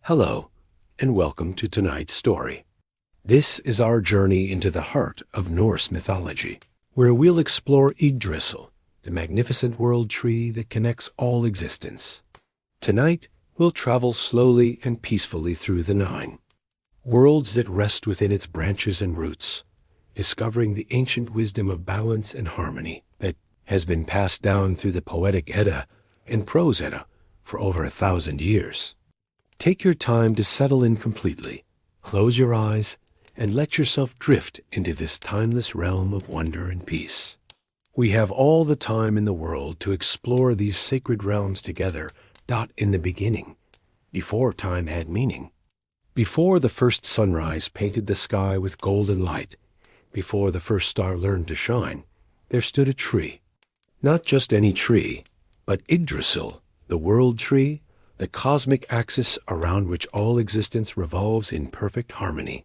Hello, and welcome to tonight's story. This is our journey into the heart of Norse mythology, where we'll explore Yggdrasil, the magnificent world tree that connects all existence. Tonight, we'll travel slowly and peacefully through the nine worlds that rest within its branches and roots, discovering the ancient wisdom of balance and harmony that has been passed down through the poetic Edda and prose Edda for over 1,000 years. Take your time to settle in completely, close your eyes, and let yourself drift into this timeless realm of wonder and peace. We have all the time in the world to explore these sacred realms together. In the beginning, before time had meaning, before the first sunrise painted the sky with golden light, before the first star learned to shine, there stood a tree. Not just any tree, but Yggdrasil, the world tree, the cosmic axis around which all existence revolves in perfect harmony.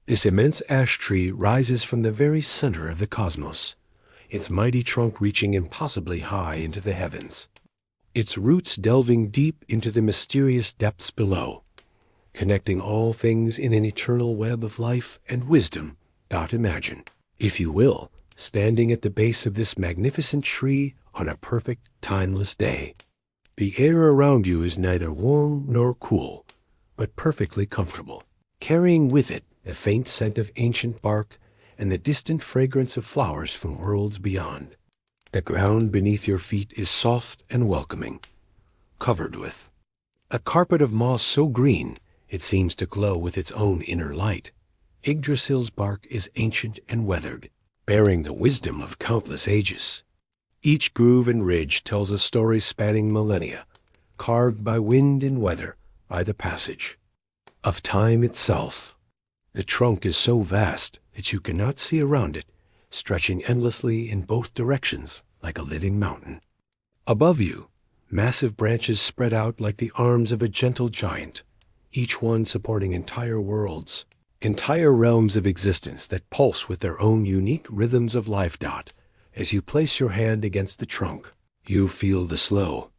This immense ash tree rises from the very center of the cosmos, its mighty trunk reaching impossibly high into the heavens, its roots delving deep into the mysterious depths below, connecting all things in an eternal web of life and wisdom. Imagine, if you will, standing at the base of this magnificent tree on a perfect, timeless day. The air around you is neither warm nor cool, but perfectly comfortable, carrying with it the faint scent of ancient bark and the distant fragrance of flowers from worlds beyond. The ground beneath your feet is soft and welcoming, covered with a carpet of moss so green it seems to glow with its own inner light. Yggdrasil's bark is ancient and weathered, bearing the wisdom of countless ages. Each groove and ridge tells a story spanning millennia, carved by wind and weather, by the passage of time itself. The trunk is so vast that you cannot see around it, stretching endlessly in both directions like a living mountain. Above you, massive branches spread out like the arms of a gentle giant, each one supporting entire worlds, entire realms of existence that pulse with their own unique rhythms of life. As you place your hand against the trunk, you feel the slow,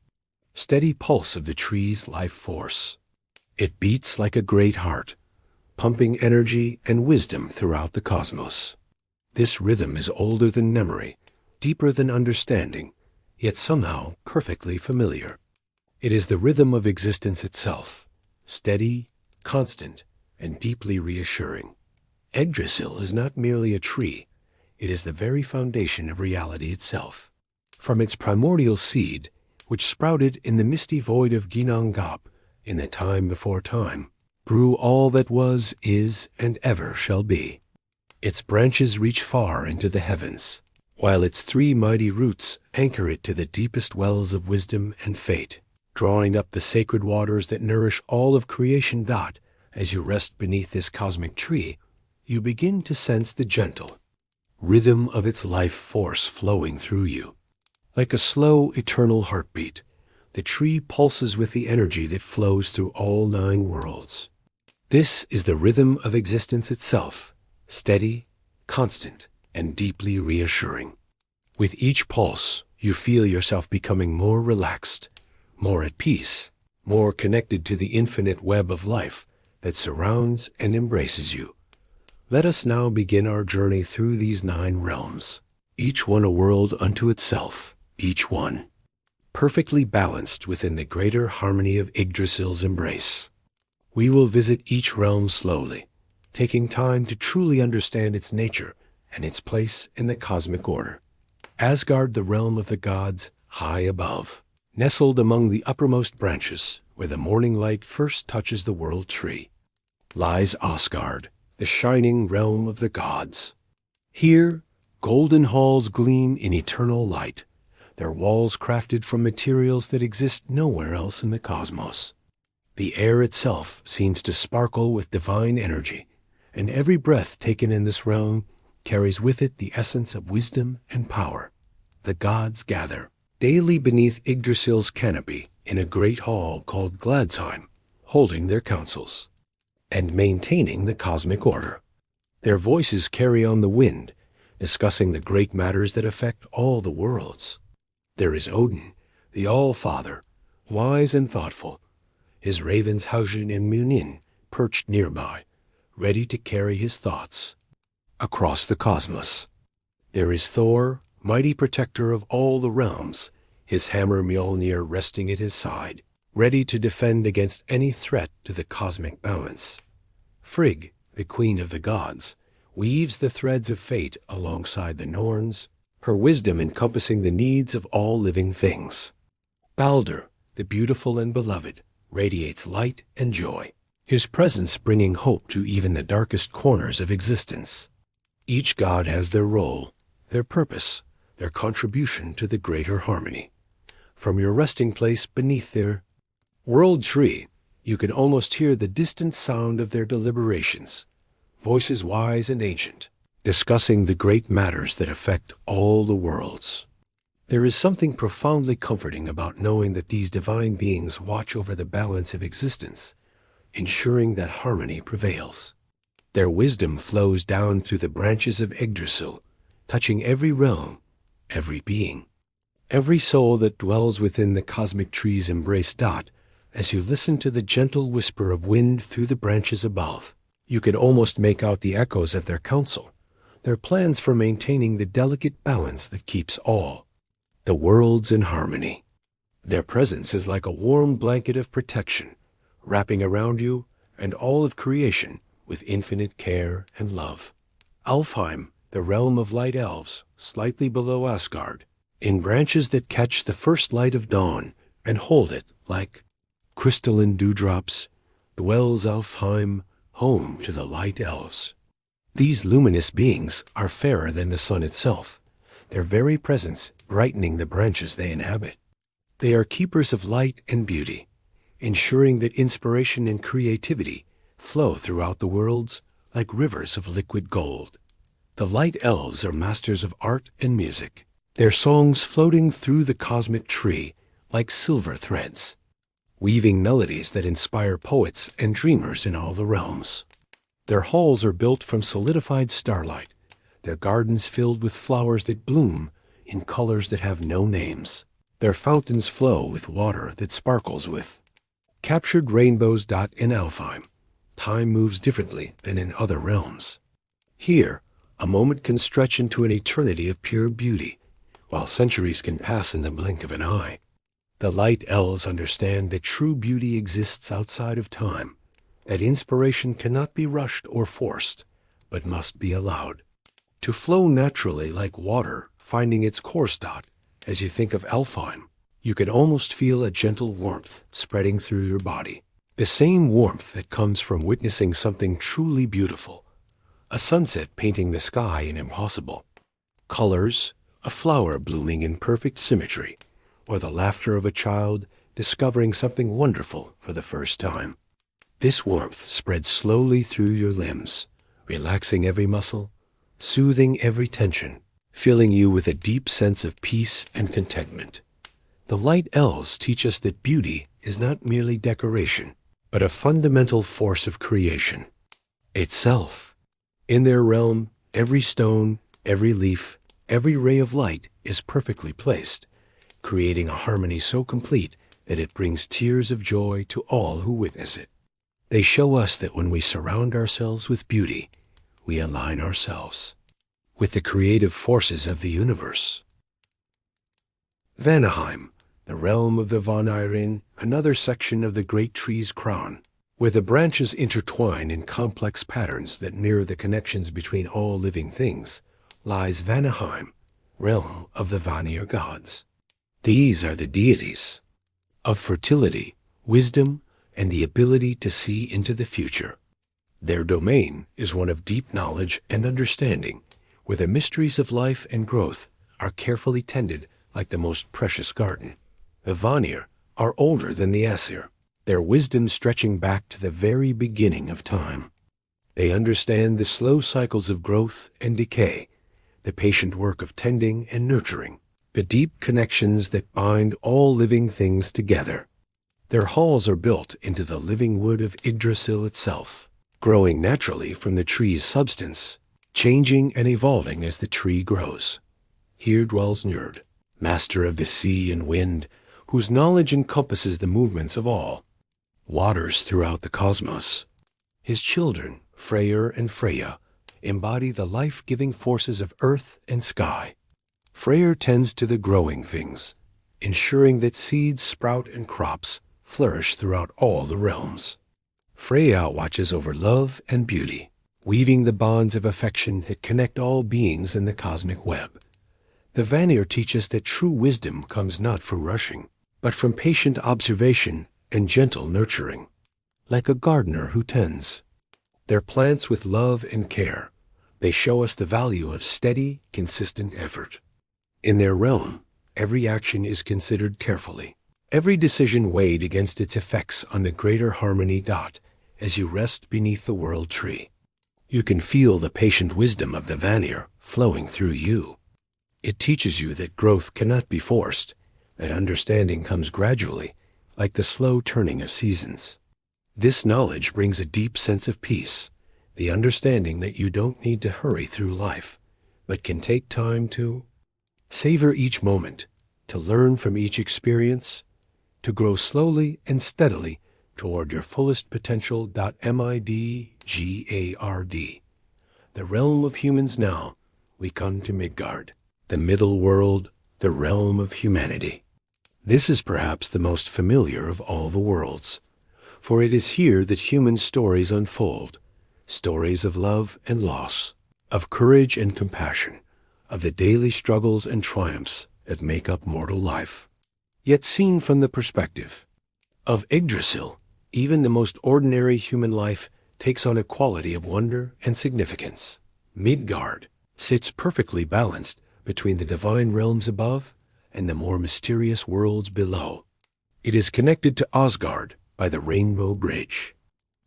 steady pulse of the tree's life force. It beats like a great heart, pumping energy and wisdom throughout the cosmos. This rhythm is older than memory, deeper than understanding, yet somehow perfectly familiar. It is the rhythm of existence itself, steady, constant, and deeply reassuring. Yggdrasil is not merely a tree. It is the very foundation of reality itself. From its primordial seed, which sprouted in the misty void of Ginnungagap in the time before time, grew all that was, is, and ever shall be. Its branches reach far into the heavens, while its three mighty roots anchor it to the deepest wells of wisdom and fate, drawing up the sacred waters that nourish all of creation. As you rest beneath this cosmic tree, you begin to sense the gentle rhythm of its life force flowing through you. Like a slow, eternal heartbeat, the tree pulses with the energy that flows through all nine worlds. This is the rhythm of existence itself, steady, constant, and deeply reassuring. With each pulse, you feel yourself becoming more relaxed, more at peace, more connected to the infinite web of life that surrounds and embraces you. Let us now begin our journey through these nine realms, each one a world unto itself, each one perfectly balanced within the greater harmony of Yggdrasil's embrace. We will visit each realm slowly, taking time to truly understand its nature and its place in the cosmic order. Asgard, the realm of the gods, high above, nestled among the uppermost branches, where the morning light first touches the world tree, lies Asgard, the shining realm of the gods. Here, golden halls gleam in eternal light, their walls crafted from materials that exist nowhere else in the cosmos. The air itself seems to sparkle with divine energy, and every breath taken in this realm carries with it the essence of wisdom and power. The gods gather daily beneath Yggdrasil's canopy in a great hall called Gladsheim, holding their councils and maintaining the cosmic order. Their voices carry on the wind, discussing the great matters that affect all the worlds. There is Odin, the All-Father, wise and thoughtful, his ravens Haujin and Munin perched nearby, ready to carry his thoughts across the cosmos. There is Thor, mighty protector of all the realms, his hammer Mjolnir resting at his side, ready to defend against any threat to the cosmic balance. Frigg, the queen of the gods, weaves the threads of fate alongside the Norns, her wisdom encompassing the needs of all living things. Balder, the beautiful and beloved, radiates light and joy, his presence bringing hope to even the darkest corners of existence. Each god has their role, their purpose, their contribution to the greater harmony. From your resting place beneath their world tree, you can almost hear the distant sound of their deliberations, voices wise and ancient, discussing the great matters that affect all the worlds. There is something profoundly comforting about knowing that these divine beings watch over the balance of existence, ensuring that harmony prevails. Their wisdom flows down through the branches of Yggdrasil, touching every realm, every being, every soul that dwells within the cosmic tree's embrace. As you listen to the gentle whisper of wind through the branches above, you can almost make out the echoes of their counsel, their plans for maintaining the delicate balance that keeps all the worlds in harmony. Their presence is like a warm blanket of protection, wrapping around you and all of creation with infinite care and love. Alfheim, the realm of light elves, slightly below Asgard, in branches that catch the first light of dawn and hold it like crystalline dewdrops, dwells Alfheim, home to the light elves. These luminous beings are fairer than the sun itself, their very presence brightening the branches they inhabit. They are keepers of light and beauty, ensuring that inspiration and creativity flow throughout the worlds like rivers of liquid gold. The light elves are masters of art and music, their songs floating through the cosmic tree like silver threads, weaving melodies that inspire poets and dreamers in all the realms. Their halls are built from solidified starlight, their gardens filled with flowers that bloom in colors that have no names. Their fountains flow with water that sparkles with captured rainbows. In Alfheim, time moves differently than in other realms. Here, a moment can stretch into an eternity of pure beauty, while centuries can pass in the blink of an eye. The light elves understand that true beauty exists outside of time, that inspiration cannot be rushed or forced, but must be allowed to flow naturally like water finding its course. As you think of Alfheim, you can almost feel a gentle warmth spreading through your body, the same warmth that comes from witnessing something truly beautiful, a sunset painting the sky in impossible colors, a flower blooming in perfect symmetry, or the laughter of a child discovering something wonderful for the first time. This warmth spreads slowly through your limbs, relaxing every muscle, soothing every tension, filling you with a deep sense of peace and contentment. The light elves teach us that beauty is not merely decoration, but a fundamental force of creation itself. In their realm, every stone, every leaf, every ray of light is perfectly placed, creating a harmony so complete that it brings tears of joy to all who witness it. They show us that when we surround ourselves with beauty, we align ourselves with the creative forces of the universe. Vanaheim, the realm of the Vanir, another section of the great tree's crown, where the branches intertwine in complex patterns that mirror the connections between all living things, lies Vanaheim, realm of the Vanir gods. These are the deities of fertility, wisdom, and the ability to see into the future. Their domain is one of deep knowledge and understanding, where the mysteries of life and growth are carefully tended like the most precious garden. The Vanir are older than the Aesir, their wisdom stretching back to the very beginning of time. They understand the slow cycles of growth and decay, the patient work of tending and nurturing, the deep connections that bind all living things together. Their halls are built into the living wood of Yggdrasil itself, growing naturally from the tree's substance, changing and evolving as the tree grows. Here dwells Njord, master of the sea and wind, whose knowledge encompasses the movements of all. waters throughout the cosmos. His children, Freyr and Freya, embody the life-giving forces of earth and sky. Freyr tends to the growing things, ensuring that seeds sprout and crops flourish throughout all the realms. Freya watches over love and beauty, weaving the bonds of affection that connect all beings in the cosmic web. The Vanir teach us that true wisdom comes not from rushing, but from patient observation and gentle nurturing, like a gardener who tends their plants with love and care. They show us the value of steady, consistent effort. In their realm, every action is considered carefully, every decision weighed against its effects on the greater harmony. As you rest beneath the world tree, you can feel the patient wisdom of the Vanir flowing through you. It teaches you that growth cannot be forced, that understanding comes gradually, like the slow turning of seasons. This knowledge brings a deep sense of peace, the understanding that you don't need to hurry through life, but can take time to savor each moment, to learn from each experience, to grow slowly and steadily toward your fullest potential. Midgard, the realm of humans. Now we come to Midgard, the middle world, the realm of humanity. This is perhaps the most familiar of all the worlds, for it is here that human stories unfold, stories of love and loss, of courage and compassion, of the daily struggles and triumphs that make up mortal life. Yet seen from the perspective of Yggdrasil, even the most ordinary human life takes on a quality of wonder and significance. Midgard sits perfectly balanced between the divine realms above and the more mysterious worlds below. It is connected to Asgard by the Rainbow Bridge,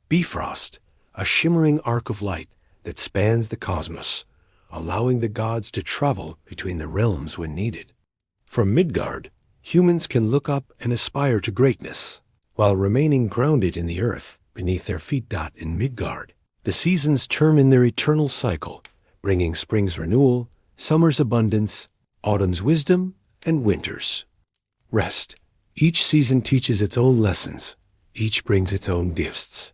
Bifrost, a shimmering arc of light that spans the cosmos, allowing the gods to travel between the realms when needed. From Midgard, humans can look up and aspire to greatness, while remaining grounded in the earth beneath their feet. In Midgard, the seasons turn in their eternal cycle, bringing spring's renewal, summer's abundance, autumn's wisdom, and winter's rest. Each season teaches its own lessons, each brings its own gifts.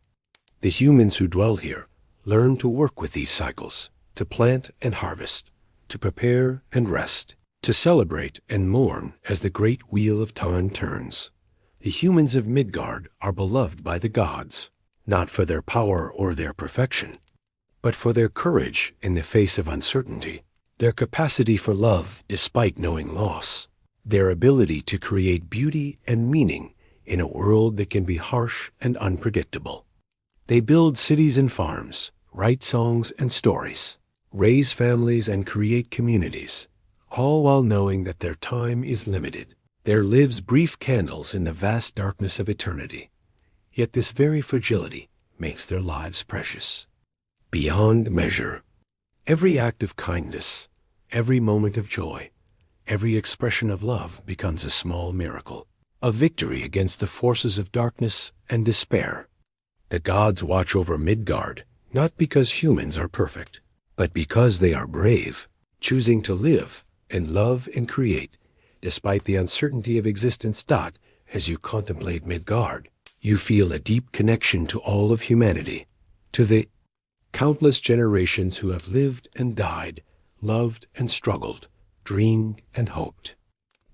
The humans who dwell here learn to work with these cycles, to plant and harvest, to prepare and rest, to celebrate and mourn as the great wheel of time turns. The humans of Midgard are beloved by the gods, not for their power or their perfection, but for their courage in the face of uncertainty, their capacity for love despite knowing loss, their ability to create beauty and meaning in a world that can be harsh and unpredictable. They build cities and farms, write songs and stories, raise families and create communities, all while knowing that their time is limited. Their lives brief candles in the vast darkness of eternity. Yet this very fragility makes their lives precious, beyond measure. Every act of kindness, every moment of joy, every expression of love becomes a small miracle, a victory against the forces of darkness and despair. The gods watch over Midgard, not because humans are perfect, but because they are brave, choosing to live and love and create, despite the uncertainty of existence. As you contemplate Midgard, you feel a deep connection to all of humanity, to the countless generations who have lived and died, loved and struggled, dreamed and hoped.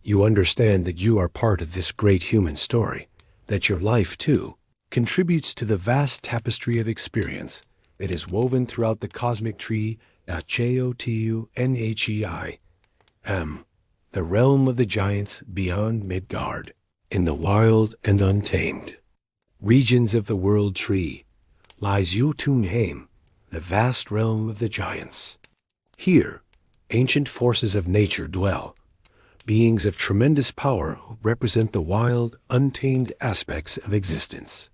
You understand that you are part of this great human story, that your life, too, contributes to the vast tapestry of experience that is woven throughout the cosmic tree. The realm of the giants beyond Midgard, in the wild and untamed regions of the world tree, lies Jotunheim, the vast realm of the giants. Here, ancient forces of nature dwell, beings of tremendous power who represent the wild, untamed aspects of existence.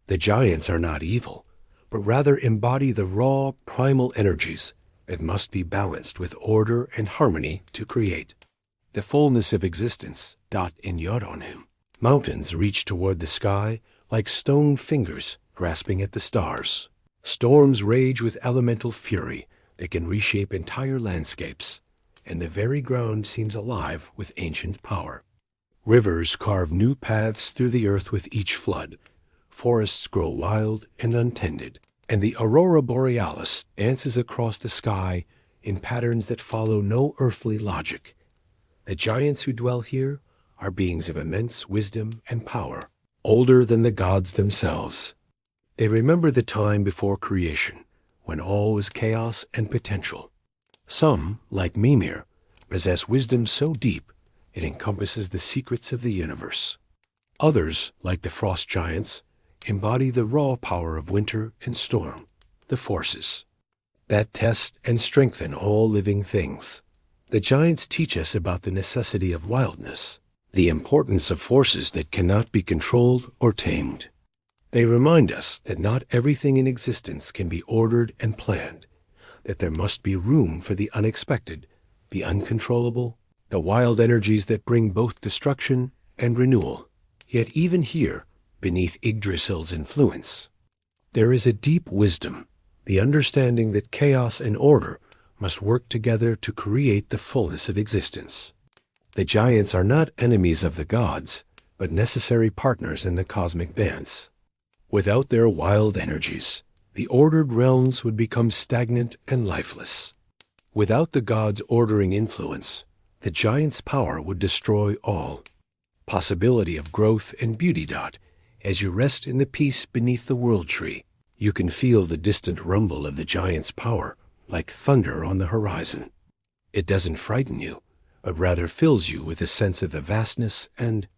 The giants are not evil, but rather embody the raw, primal energies that must be balanced with order and harmony to create the fullness of existence. In Jotunheim, mountains reach toward the sky like stone fingers grasping at the stars. Storms rage with elemental fury that can reshape entire landscapes, and the very ground seems alive with ancient power. Rivers carve new paths through the earth with each flood, forests grow wild and untended, and the aurora borealis dances across the sky in patterns that follow no earthly logic. The giants who dwell here are beings of immense wisdom and power, older than the gods themselves. They remember the time before creation, when all was chaos and potential. Some, like Mimir, possess wisdom so deep it encompasses the secrets of the universe. Others, like the frost giants, embody the raw power of winter and storm, the forces that test and strengthen all living things. The giants teach us about the necessity of wildness, the importance of forces that cannot be controlled or tamed. They remind us that not everything in existence can be ordered and planned, that there must be room for the unexpected, the uncontrollable, the wild energies that bring both destruction and renewal. Yet even here, beneath Yggdrasil's influence, there is a deep wisdom, the understanding that chaos and order must work together to create the fullness of existence. The giants are not enemies of the gods, but necessary partners in the cosmic dance. Without their wild energies, the ordered realms would become stagnant and lifeless. Without the gods' ordering influence, the giants' power would destroy all possibility of growth and beauty. As you rest in the peace beneath the world tree, you can feel the distant rumble of the giants' power, like thunder on the horizon. It doesn't frighten you, but rather fills you with a sense of the vastness and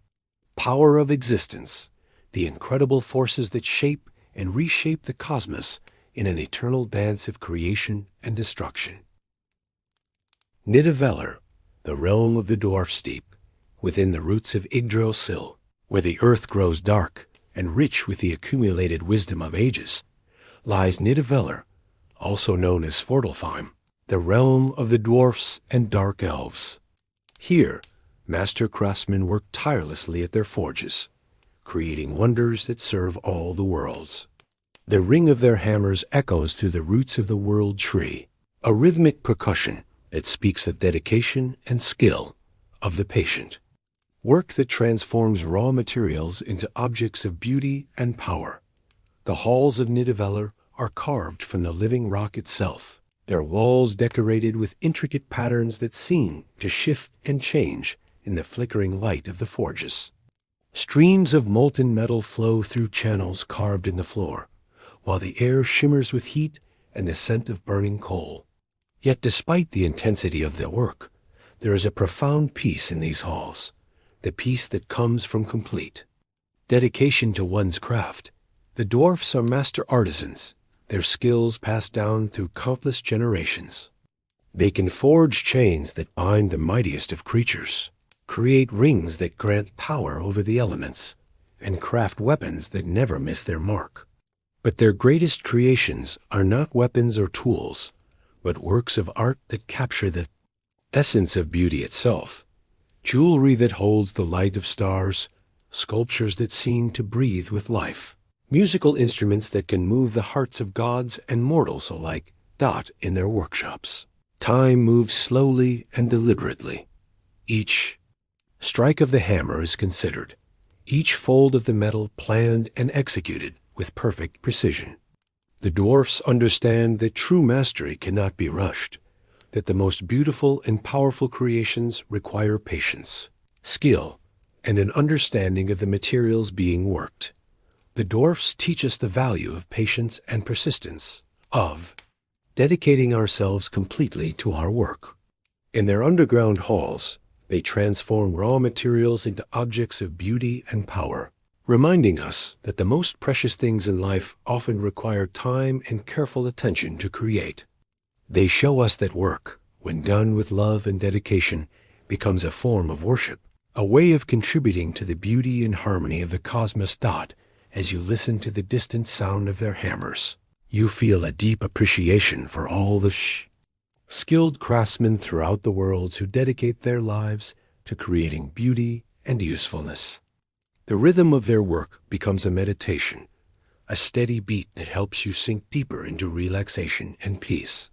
power of existence, the incredible forces that shape and reshape the cosmos in an eternal dance of creation and destruction. Yggdrasil, the realm of the dwarf steep, within the roots of Yggdrasil, where the earth grows dark and rich with the accumulated wisdom of ages, lies Yggdrasil, also known as Svartalfheim, the realm of the dwarfs and dark elves. Here, master craftsmen work tirelessly at their forges, creating wonders that serve all the worlds. The ring of their hammers echoes through the roots of the world tree, a rhythmic percussion that speaks of dedication and skill, of the patient. Work that transforms raw materials into objects of beauty and power. The halls of Yggdrasil are carved from the living rock itself, their walls decorated with intricate patterns that seem to shift and change in the flickering light of the forges. Streams of molten metal flow through channels carved in the floor, while the air shimmers with heat and the scent of burning coal. Yet despite the intensity of their work, there is a profound peace in these halls, the peace that comes from complete dedication to one's craft. The dwarfs are master artisans, their skills passed down through countless generations. They can forge chains that bind the mightiest of creatures, create rings that grant power over the elements, and craft weapons that never miss their mark. But their greatest creations are not weapons or tools, but works of art that capture the essence of beauty itself. Jewelry that holds the light of stars, sculptures that seem to breathe with life, musical instruments that can move the hearts of gods and mortals alike. In their workshops, time moves slowly and deliberately. Each strike of the hammer is considered, each fold of the metal planned and executed with perfect precision. The dwarfs understand that true mastery cannot be rushed, that the most beautiful and powerful creations require patience, skill, and an understanding of the materials being worked. The dwarfs teach us the value of patience and persistence, of dedicating ourselves completely to our work. In their underground halls, they transform raw materials into objects of beauty and power, reminding us that the most precious things in life often require time and careful attention to create. They show us that work, when done with love and dedication, becomes a form of worship, a way of contributing to the beauty and harmony of the cosmos. As you listen to the distant sound of their hammers, you feel a deep appreciation for all the skilled craftsmen throughout the world who dedicate their lives to creating beauty and usefulness. The rhythm of their work becomes a meditation, a steady beat that helps you sink deeper into relaxation and peace.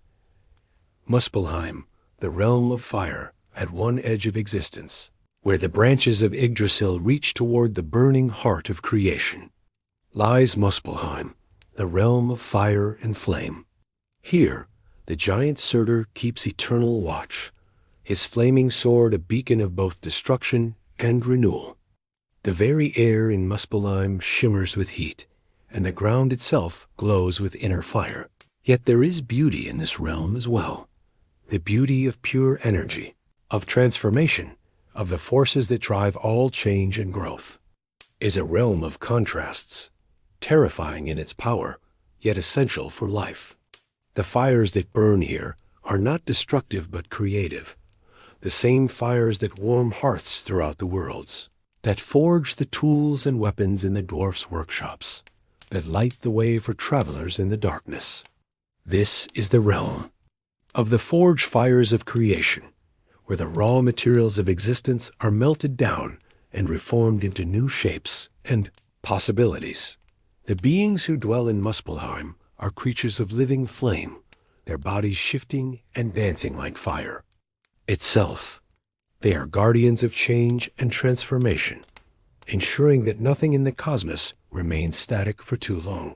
Muspelheim, the realm of fire, at one edge of existence, where the branches of Yggdrasil reach toward the burning heart of creation. lies Muspelheim, the realm of fire and flame. Here, the giant Surtur keeps eternal watch, his flaming sword a beacon of both destruction and renewal. The very air in Muspelheim shimmers with heat, and the ground itself glows with inner fire. Yet there is beauty in this realm as well, the beauty of pure energy, of transformation, of the forces that drive all change and growth. Is a realm of contrasts, terrifying in its power, yet essential for life. The fires that burn here are not destructive but creative, the same fires that warm hearths throughout the worlds, that forge the tools and weapons in the dwarfs' workshops, that light the way for travelers in the darkness. This is the realm of the forge fires of creation, where the raw materials of existence are melted down and reformed into new shapes and possibilities. The beings who dwell in Muspelheim are creatures of living flame, their bodies shifting and dancing like fire itself. They are guardians of change and transformation, ensuring that nothing in the cosmos remains static for too long.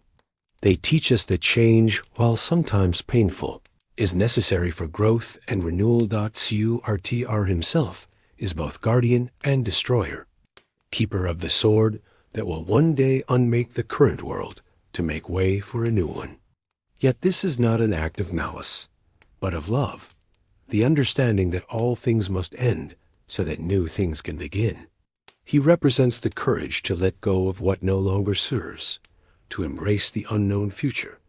They teach us that change, while sometimes painful, is necessary for growth and renewal. Surtur himself is both guardian and destroyer, keeper of the sword that will one day unmake the current world to make way for a new one. Yet this is not an act of malice, but of love, the understanding that all things must end so that new things can begin. He represents the courage to let go of what no longer serves, to embrace the unknown future,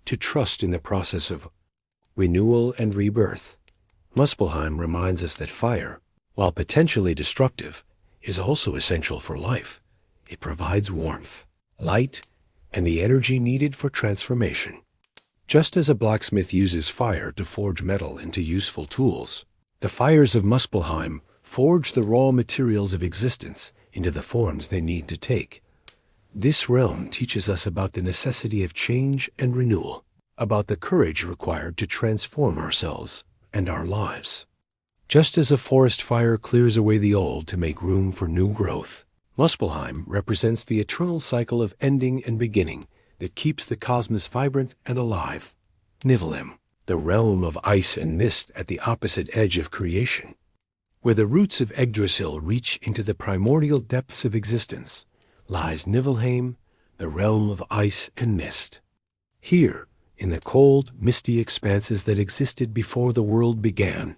to trust in the process of renewal and rebirth. Muspelheim reminds us that fire, while potentially destructive, is also essential for life. It provides warmth, light, and the energy needed for transformation. Just as a blacksmith uses fire to forge metal into useful tools, the fires of Muspelheim forge the raw materials of existence into the forms they need to take. This realm teaches us about the necessity of change and renewal, about the courage required to transform ourselves and our lives. Just as a forest fire clears away the old to make room for new growth, Muspelheim represents the eternal cycle of ending and beginning that keeps the cosmos vibrant and alive. Niflheim, the realm of ice and mist at the opposite edge of creation, where the roots of Yggdrasil reach into the primordial depths of existence, lies Niflheim, the realm of ice and mist. Here, in the cold, misty expanses that existed before the world began,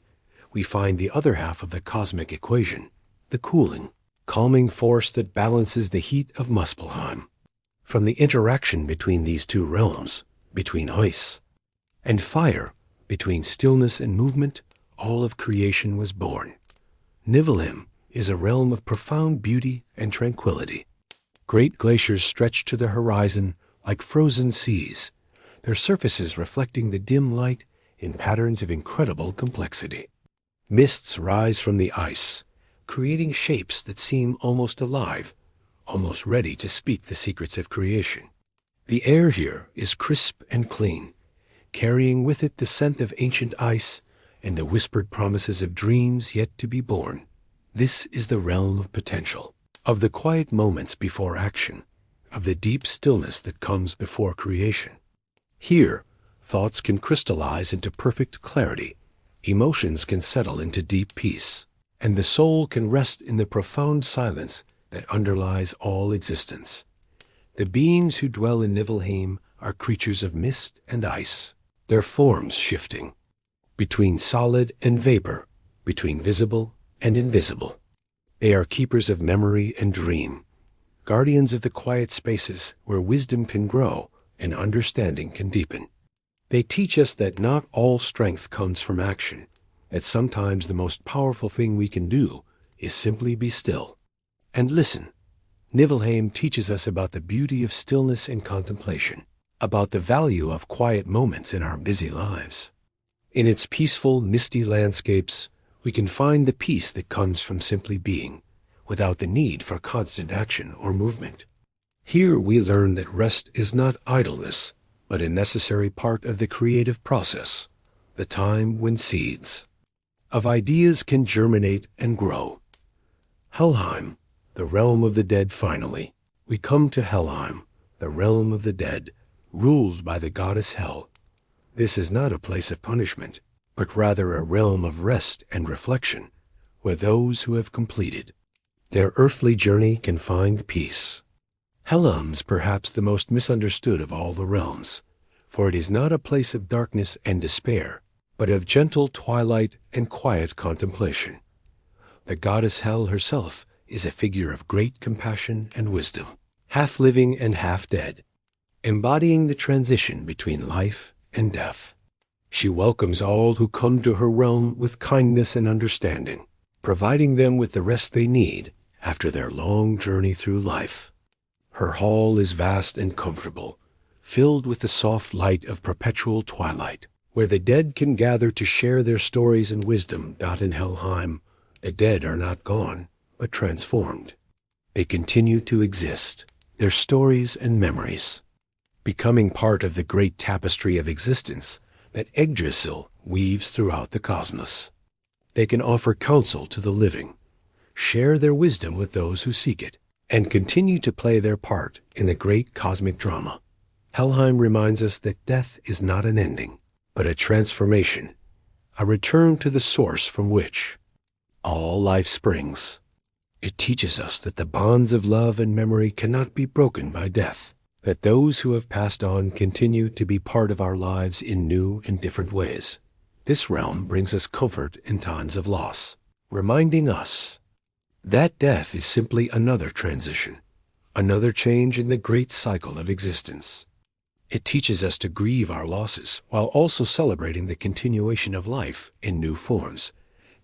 we find the other half of the cosmic equation, the cooling, calming force that balances the heat of Muspelheim. From the interaction between these two realms, between ice and fire, between stillness and movement, all of creation was born. Niflheim is a realm of profound beauty and tranquility. Great glaciers stretch to the horizon like frozen seas, their surfaces reflecting the dim light in patterns of incredible complexity. Mists rise from the ice, creating shapes that seem almost alive, almost ready to speak the secrets of creation. The air here is crisp and clean, carrying with it the scent of ancient ice and the whispered promises of dreams yet to be born. This is the realm of potential, of the quiet moments before action, of the deep stillness that comes before creation. Here, thoughts can crystallize into perfect clarity, emotions can settle into deep peace, and the soul can rest in the profound silence that underlies all existence. The beings who dwell in Niflheim are creatures of mist and ice, their forms shifting, between solid and vapor, between visible and invisible. They are keepers of memory and dream, guardians of the quiet spaces where wisdom can grow and understanding can deepen. They teach us that not all strength comes from action, that sometimes the most powerful thing we can do is simply be still and listen. Niflheim teaches us about the beauty of stillness and contemplation, about the value of quiet moments in our busy lives. In its peaceful, misty landscapes, we can find the peace that comes from simply being, without the need for constant action or movement. Here we learn that rest is not idleness, but a necessary part of the creative process, the time when seeds of ideas can germinate and grow. Helheim, the realm of the dead. Finally, we come to Helheim, the realm of the dead, ruled by the goddess Hel. This is not a place of punishment, but rather a realm of rest and reflection, where those who have completed their earthly journey can find peace. Hellam's perhaps the most misunderstood of all the realms, for it is not a place of darkness and despair, but of gentle twilight and quiet contemplation. The goddess Hel herself is a figure of great compassion and wisdom, half living and half dead, embodying the transition between life and death. She welcomes all who come to her realm with kindness and understanding, providing them with the rest they need after their long journey through life. Her hall is vast and comfortable, filled with the soft light of perpetual twilight, where the dead can gather to share their stories and wisdom. In Helheim, the dead are not gone, but transformed. They continue to exist, their stories and memories, becoming part of the great tapestry of existence that Yggdrasil weaves throughout the cosmos. They can offer counsel to the living, share their wisdom with those who seek it, and continue to play their part in the great cosmic drama. Helheim reminds us that death is not an ending, but a transformation, a return to the source from which all life springs. It teaches us that the bonds of love and memory cannot be broken by death, that those who have passed on continue to be part of our lives in new and different ways. This realm brings us comfort in times of loss, reminding us that death is simply another transition, another change in the great cycle of existence. It teaches us to grieve our losses while also celebrating the continuation of life in new forms,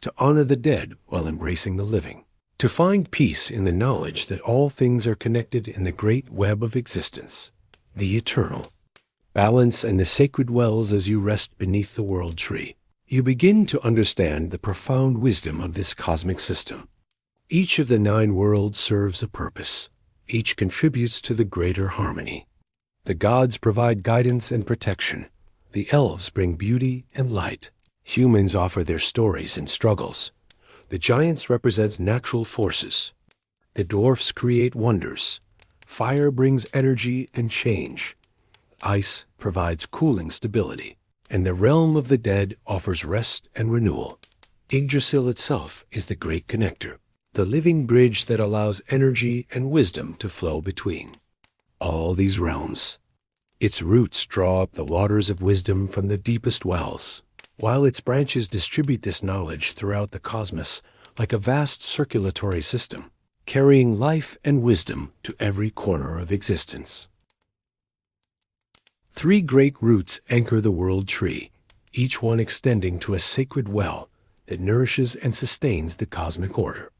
to honor the dead while embracing the living, to find peace in the knowledge that all things are connected in the great web of existence, the eternal. Balance and the sacred wells as you rest beneath the world tree. You begin to understand the profound wisdom of this cosmic system. Each of the 9 worlds serves a purpose. Each contributes to the greater harmony. The gods provide guidance and protection. The elves bring beauty and light. Humans offer their stories and struggles. The giants represent natural forces. The dwarfs create wonders. Fire brings energy and change. Ice provides cooling stability. And the realm of the dead offers rest and renewal. Yggdrasil itself is the great connector, the living bridge that allows energy and wisdom to flow between all these realms. Its roots draw up the waters of wisdom from the deepest wells, while its branches distribute this knowledge throughout the cosmos like a vast circulatory system, carrying life and wisdom to every corner of existence. 3 great roots anchor the world tree, each one extending to a sacred well that nourishes and sustains the cosmic order.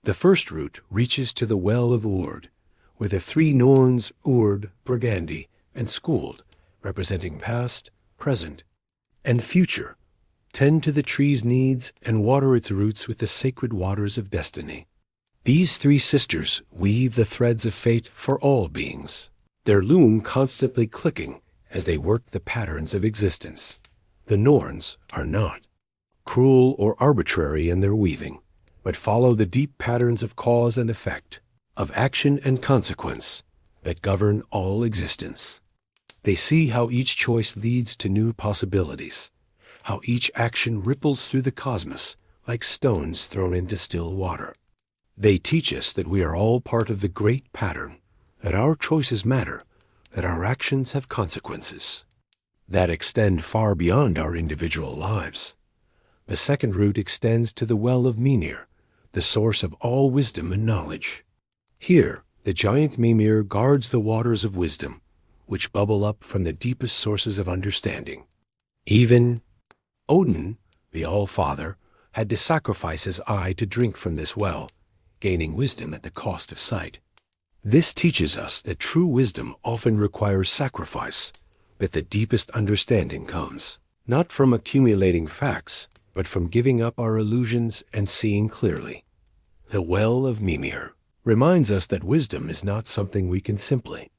The first root reaches to the well of Urd, where the 3 Norns, Urd, Brigandi, and Skuld, representing past, present, and future, tend to the tree's needs and water its roots with the sacred waters of destiny. These 3 sisters weave the threads of fate for all beings, their loom constantly clicking as they work the patterns of existence. The Norns are not cruel or arbitrary in their weaving, but follow the deep patterns of cause and effect, of action and consequence that govern all existence. They see how each choice leads to new possibilities, how each action ripples through the cosmos like stones thrown into still water. They teach us that we are all part of the great pattern, that our choices matter, that our actions have consequences that extend far beyond our individual lives. The second root extends to the well of Mimir, the source of all wisdom and knowledge. Here, the giant Mimir guards the waters of wisdom, which bubble up from the deepest sources of understanding. Even Odin, the All-Father, had to sacrifice his eye to drink from this well, gaining wisdom at the cost of sight. This teaches us that true wisdom often requires sacrifice, that the deepest understanding comes not from accumulating facts, but from giving up our illusions and seeing clearly. The well of Mimir reminds us that wisdom is not something we can simply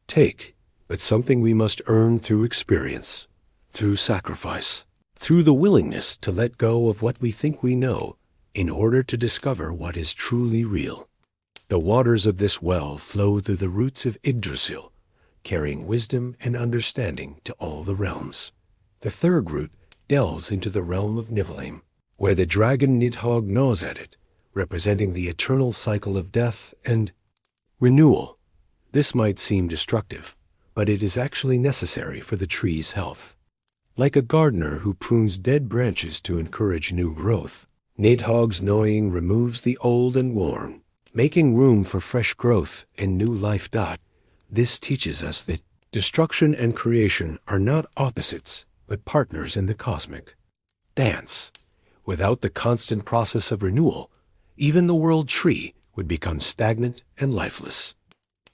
take, but something we must earn through experience, through sacrifice, through the willingness to let go of what we think we know in order to discover what is truly real. The waters of this well flow through the roots of Yggdrasil, carrying wisdom and understanding to all the realms. The third root delves into the realm of Niflheim, where the dragon Nidhogg gnaws at it, representing the eternal cycle of death and renewal. This might seem destructive, but it is actually necessary for the tree's health. Like a gardener who prunes dead branches to encourage new growth, Nidhogg's gnawing removes the old and worn, making room for fresh growth and new life. This teaches us that destruction and creation are not opposites, but partners in the cosmic dance. Without the constant process of renewal, even the world tree would become stagnant and lifeless.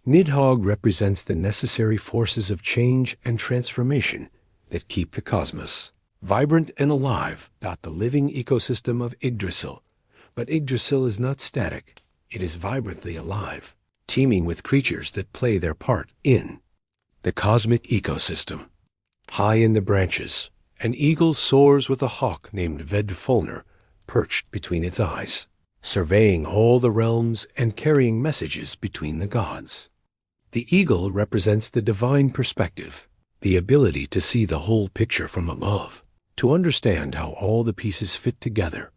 Nidhogg represents the necessary forces of change and transformation that keep the cosmos vibrant and alive. The living ecosystem of Yggdrasil. But Yggdrasil is not static. It is vibrantly alive, teeming with creatures that play their part in the cosmic ecosystem. High in the branches, an eagle soars with a hawk named Vedfölnir perched between its eyes, surveying all the realms and carrying messages between the gods. The eagle represents the divine perspective, the ability to see the whole picture from above, to understand how all the pieces fit together.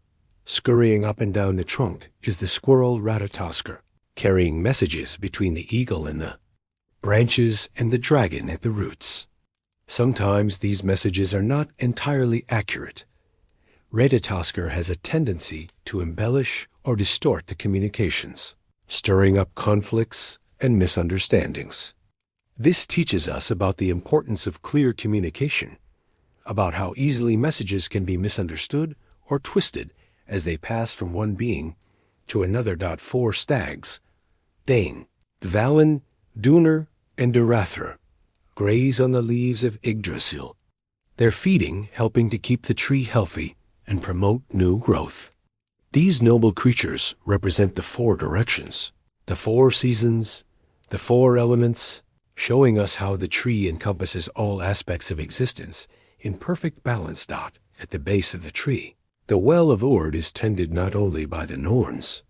Scurrying up and down the trunk is the squirrel Ratatoskr, carrying messages between the eagle and the branches and the dragon at the roots. Sometimes these messages are not entirely accurate. Ratatoskr has a tendency to embellish or distort the communications, stirring up conflicts and misunderstandings. This teaches us about the importance of clear communication, about how easily messages can be misunderstood or twisted as they pass from one being to another. 4 stags, Dane, Dvalin, Dunur, and Durathra, graze on the leaves of Yggdrasil, their feeding helping to keep the tree healthy and promote new growth. These noble creatures represent the 4 directions, the 4 seasons, the 4 elements, showing us how the tree encompasses all aspects of existence in perfect balance. At the base of the tree, the well of Urd is tended not only by the Norns,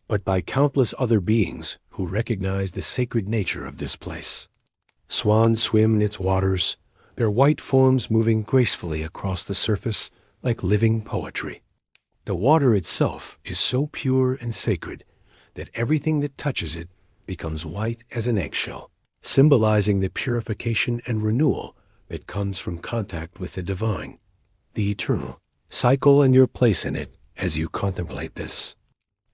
but by countless other beings who recognize the sacred nature of this place. Swans swim in its waters, their white forms moving gracefully across the surface like living poetry. The water itself is so pure and sacred that everything that touches it becomes white as an eggshell, symbolizing the purification and renewal that comes from contact with the divine, the eternal cycle, and your place in it as you contemplate this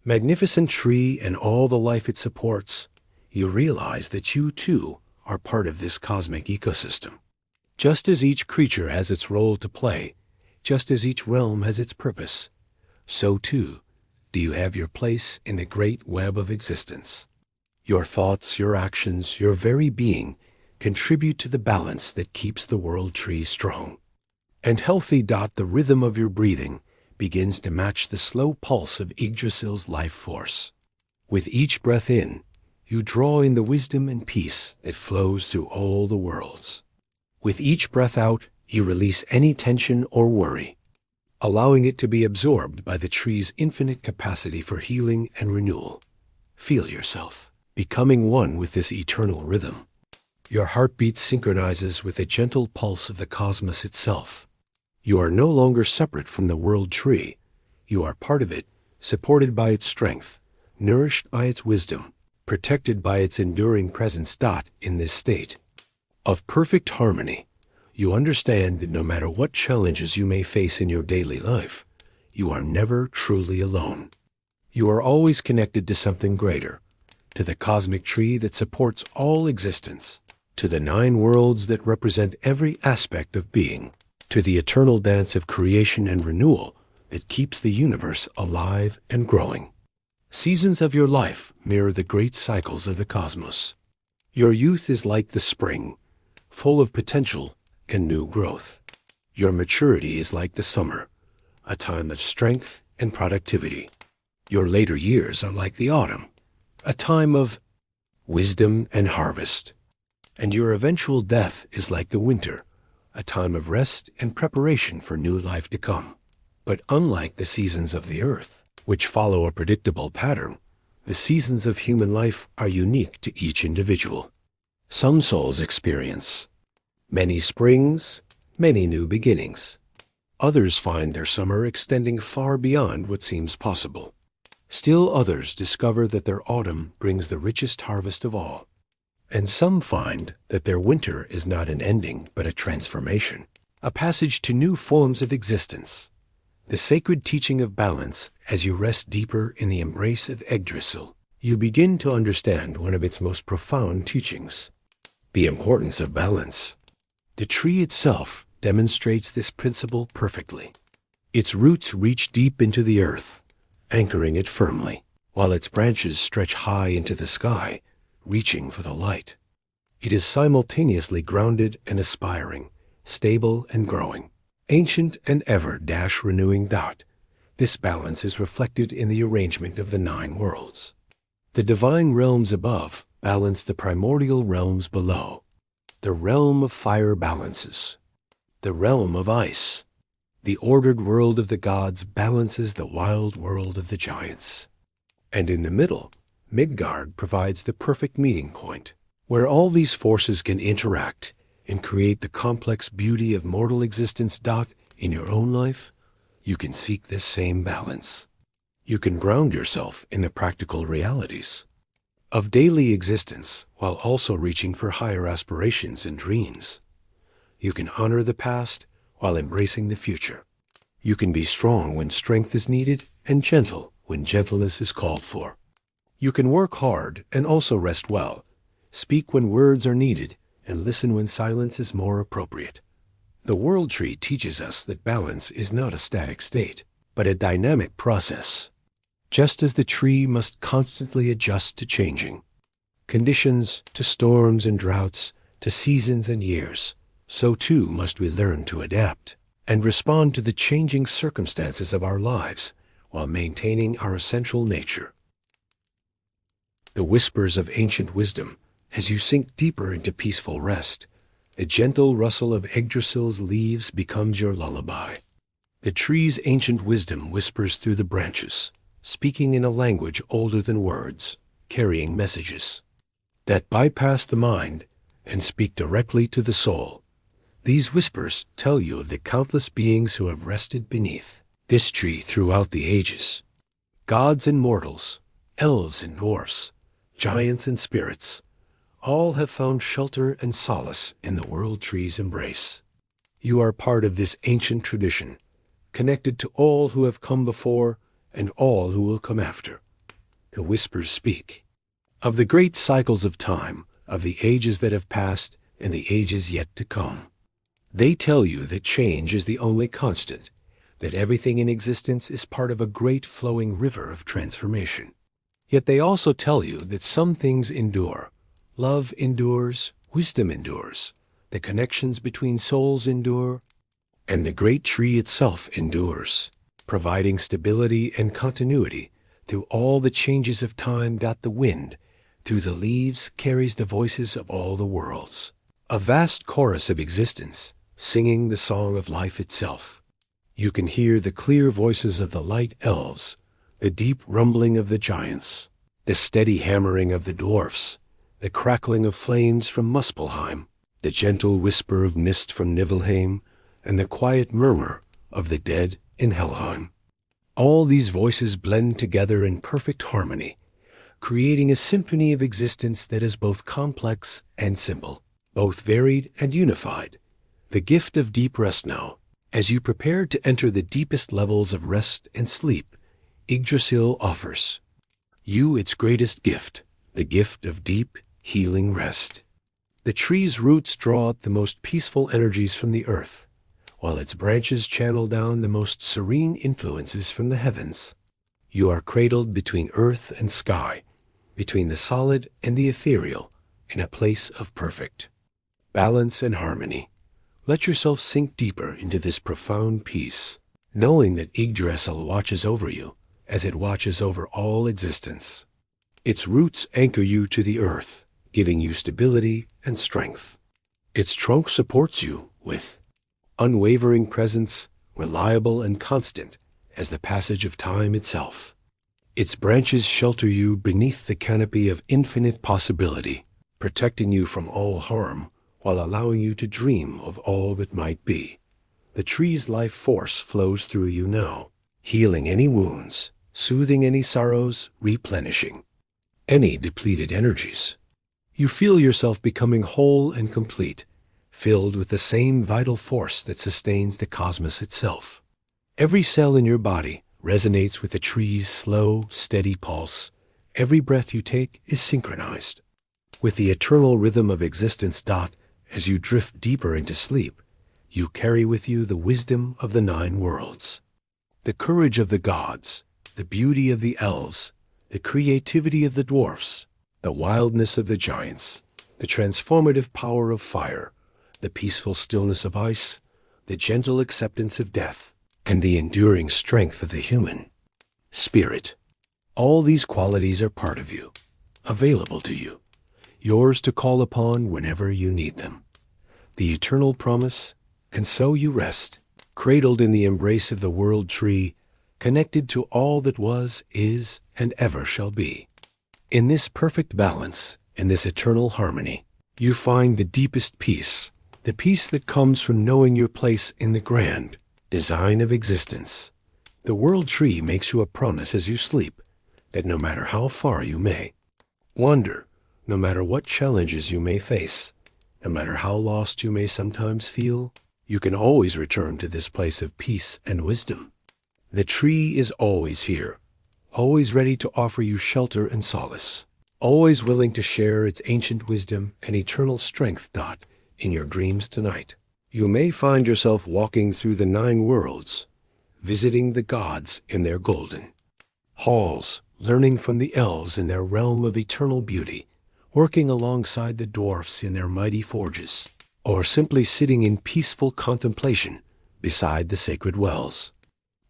magnificent tree and all the life it supports. You realize that you too are part of this cosmic ecosystem. Just as each creature has its role to play, just as each realm has its purpose, so too do you have your place in the great web of existence. Your thoughts, your actions, your very being contribute to the balance that keeps the world tree strong and healthy. The rhythm of your breathing begins to match the slow pulse of Yggdrasil's life force. With each breath in, you draw in the wisdom and peace that flows through all the worlds. With each breath out, you release any tension or worry, allowing it to be absorbed by the tree's infinite capacity for healing and renewal. Feel yourself becoming one with this eternal rhythm. Your heartbeat synchronizes with the gentle pulse of the cosmos itself. You are no longer separate from the world tree. You are part of it, supported by its strength, nourished by its wisdom, protected by its enduring presence. In this state of perfect harmony, you understand that no matter what challenges you may face in your daily life, you are never truly alone. You are always connected to something greater, to the cosmic tree that supports all existence, to the 9 worlds that represent every aspect of being, to the eternal dance of creation and renewal that keeps the universe alive and growing. Seasons of your life mirror the great cycles of the cosmos. Your youth is like the spring, full of potential and new growth. Your maturity is like the summer, a time of strength and productivity. Your later years are like the autumn, a time of wisdom and harvest. And your eventual death is like the winter, a time of rest and preparation for new life to come. But unlike the seasons of the earth, which follow a predictable pattern, the seasons of human life are unique to each individual. Some souls experience many springs, many new beginnings. Others find their summer extending far beyond what seems possible. Still others discover that their autumn brings the richest harvest of all. And some find that their winter is not an ending, but a transformation, a passage to new forms of existence. The sacred teaching of balance, as you rest deeper in the embrace of Yggdrasil, you begin to understand one of its most profound teachings, the importance of balance. The tree itself demonstrates this principle perfectly. Its roots reach deep into the earth, anchoring it firmly, while its branches stretch high into the sky, reaching for the light. It is simultaneously grounded and aspiring, stable and growing, ancient and ever renewing dot. This balance is reflected in the arrangement of the 9 worlds. The divine realms above balance the primordial realms below. The realm of fire balances. The realm of ice. The ordered world of the gods balances the wild world of the giants. And in the middle, Midgard provides the perfect meeting point, where all these forces can interact and create the complex beauty of mortal existence. In your own life, you can seek this same balance. You can ground yourself in the practical realities of daily existence while also reaching for higher aspirations and dreams. You can honor the past while embracing the future. You can be strong when strength is needed and gentle when gentleness is called for. You can work hard and also rest well, speak when words are needed, and listen when silence is more appropriate. The World Tree teaches us that balance is not a static state, but a dynamic process. Just as the tree must constantly adjust to changing conditions, to storms and droughts, to seasons and years, so too must we learn to adapt and respond to the changing circumstances of our lives while maintaining our essential nature. The whispers of ancient wisdom, as you sink deeper into peaceful rest, the gentle rustle of Yggdrasil's leaves becomes your lullaby. The tree's ancient wisdom whispers through the branches, speaking in a language older than words, carrying messages that bypass the mind and speak directly to the soul. These whispers tell you of the countless beings who have rested beneath this tree throughout the ages. Gods and mortals, elves and dwarfs, giants and spirits, all have found shelter and solace in the World Tree's embrace. You are part of this ancient tradition, connected to all who have come before and all who will come after. The whispers speak of the great cycles of time, of the ages that have passed and the ages yet to come. They tell you that change is the only constant, that everything in existence is part of a great flowing river of transformation. Yet they also tell you that some things endure. Love endures, wisdom endures, the connections between souls endure, and the great tree itself endures, providing stability and continuity through all the changes of time. The wind, through the leaves, carries the voices of all the worlds, a vast chorus of existence, singing the song of life itself. You can hear the clear voices of the light elves, the deep rumbling of the giants, the steady hammering of the dwarfs, the crackling of flames from Muspelheim, the gentle whisper of mist from Niflheim, and the quiet murmur of the dead in Helheim. All these voices blend together in perfect harmony, creating a symphony of existence that is both complex and simple, both varied and unified. The gift of deep rest now, as you prepare to enter the deepest levels of rest and sleep, Yggdrasil offers you its greatest gift, the gift of deep, healing rest. The tree's roots draw up the most peaceful energies from the earth, while its branches channel down the most serene influences from the heavens. You are cradled between earth and sky, between the solid and the ethereal, in a place of perfect balance and harmony. Let yourself sink deeper into this profound peace, knowing that Yggdrasil watches over you as it watches over all existence. Its roots anchor you to the earth, giving you stability and strength. Its trunk supports you with unwavering presence, reliable and constant as the passage of time itself. Its branches shelter you beneath the canopy of infinite possibility, protecting you from all harm while allowing you to dream of all that might be. The tree's life force flows through you now, healing any wounds, soothing any sorrows, replenishing any depleted energies. You feel yourself becoming whole and complete, filled with the same vital force that sustains the cosmos itself. Every cell in your body resonates with the tree's slow, steady pulse. Every breath you take is synchronized with the eternal rhythm of existence. As you drift deeper into sleep, you carry with you the wisdom of the 9 worlds, the courage of the gods, the beauty of the elves, the creativity of the dwarfs, the wildness of the giants, the transformative power of fire, the peaceful stillness of ice, the gentle acceptance of death, and the enduring strength of the human spirit. All these qualities are part of you, available to you, yours to call upon whenever you need them. The eternal promise, and so you rest, cradled in the embrace of the world tree, connected to all that was, is, and ever shall be. In this perfect balance, in this eternal harmony, you find the deepest peace, the peace that comes from knowing your place in the grand design of existence. The world tree makes you a promise as you sleep that no matter how far you may wander, no matter what challenges you may face, no matter how lost you may sometimes feel, you can always return to this place of peace and wisdom. The tree is always here, always ready to offer you shelter and solace, always willing to share its ancient wisdom and eternal strength. In your dreams tonight, you may find yourself walking through the 9 worlds, visiting the gods in their golden halls, learning from the elves in their realm of eternal beauty, working alongside the dwarfs in their mighty forges, or simply sitting in peaceful contemplation beside the sacred wells.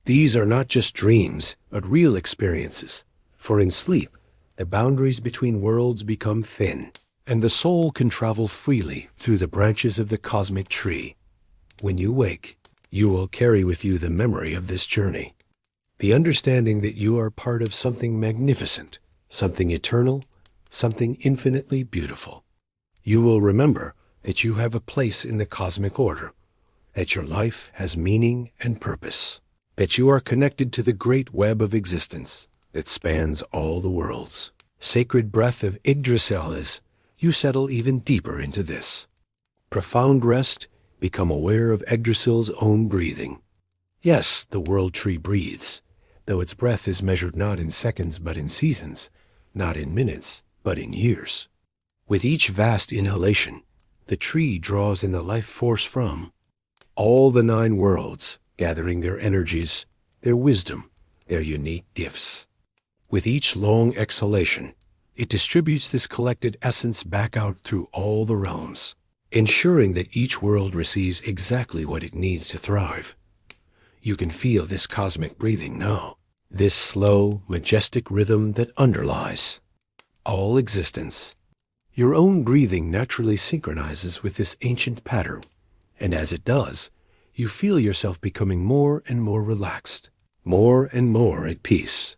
These are not just dreams, but real experiences, for in sleep, the boundaries between worlds become thin, and the soul can travel freely through the branches of the cosmic tree. When you wake, you will carry with you the memory of this journey, the understanding that you are part of something magnificent, something eternal, something infinitely beautiful. You will remember that you have a place in the cosmic order, that your life has meaning and purpose, that you are connected to the great web of existence that spans all the worlds. Sacred breath of Yggdrasil as you settle even deeper into this profound rest, become aware of Yggdrasil's own breathing. Yes, the world tree breathes, though its breath is measured not in seconds but in seasons, not in minutes but in years. With each vast inhalation, the tree draws in the life force from all the 9 worlds, gathering their energies, their wisdom, their unique gifts. With each long exhalation, it distributes this collected essence back out through all the realms, ensuring that each world receives exactly what it needs to thrive. You can feel this cosmic breathing now, this slow, majestic rhythm that underlies all existence. Your own breathing naturally synchronizes with this ancient pattern, and as it does, you feel yourself becoming more and more relaxed, more and more at peace.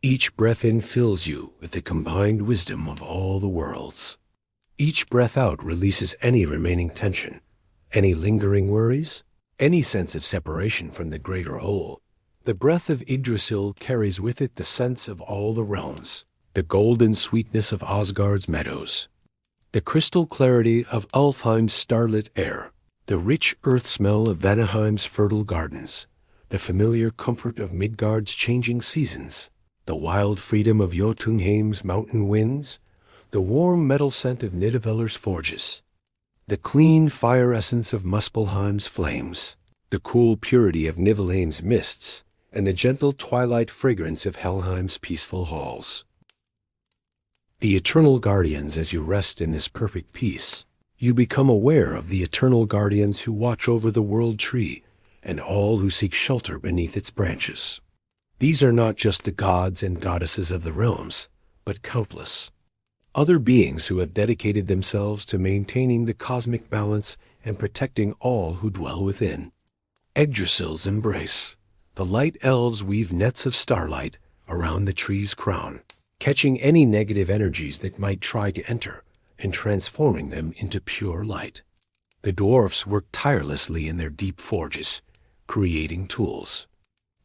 Each breath in fills you with the combined wisdom of all the worlds. Each breath out releases any remaining tension, any lingering worries, any sense of separation from the greater whole. The breath of Yggdrasil carries with it the sense of all the realms, the golden sweetness of Asgard's meadows, the crystal clarity of Alfheim's starlit air, the rich earth smell of Vanaheim's fertile gardens, the familiar comfort of Midgard's changing seasons, the wild freedom of Jotunheim's mountain winds, the warm metal scent of Nidaveller's forges, the clean fire essence of Muspelheim's flames, the cool purity of Niflheim's mists, and the gentle twilight fragrance of Helheim's peaceful halls. The eternal guardians, as you rest in this perfect peace, you become aware of the eternal guardians who watch over the world tree and all who seek shelter beneath its branches. These are not just the gods and goddesses of the realms, but countless other beings who have dedicated themselves to maintaining the cosmic balance and protecting all who dwell within. Yggdrasil's embrace. The light elves weave nets of starlight around the tree's crown, catching any negative energies that might try to enter and transforming them into pure light. The dwarfs work tirelessly in their deep forges, creating tools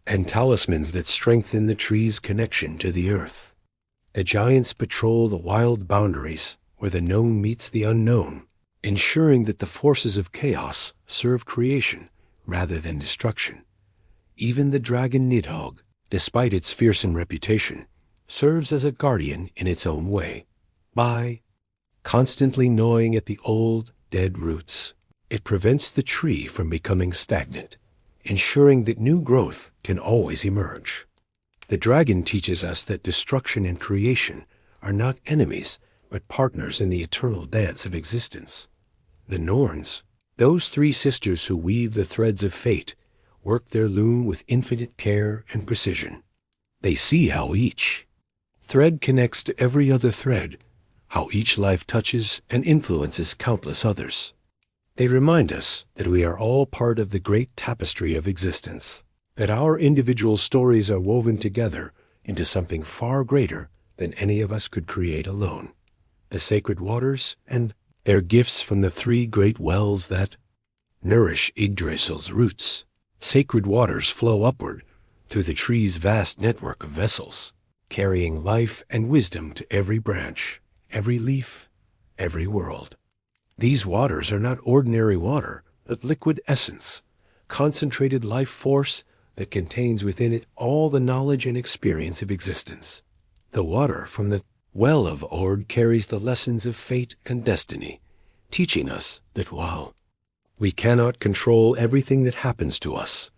and talismans that strengthen the tree's connection to the earth. The giants patrol the wild boundaries where the known meets the unknown, ensuring that the forces of chaos serve creation rather than destruction. Even the dragon Nidhogg, despite its fearsome reputation, serves as a guardian in its own way. By constantly gnawing at the old, dead roots, it prevents the tree from becoming stagnant, ensuring that new growth can always emerge. The dragon teaches us that destruction and creation are not enemies, but partners in the eternal dance of existence. The Norns, those three sisters who weave the threads of fate, work their loom with infinite care and precision. They see how each thread connects to every other thread, how each life touches and influences countless others. They remind us that we are all part of the great tapestry of existence, that our individual stories are woven together into something far greater than any of us could create alone. The sacred waters and their gifts from the three great wells that nourish Yggdrasil's roots. Sacred waters flow upward through the tree's vast network of vessels, carrying life and wisdom to every branch, every leaf, every world. These waters are not ordinary water, but liquid essence, concentrated life force that contains within it all the knowledge and experience of existence. The water from the well of Ord carries the lessons of fate and destiny, teaching us that while we cannot control everything that happens to us,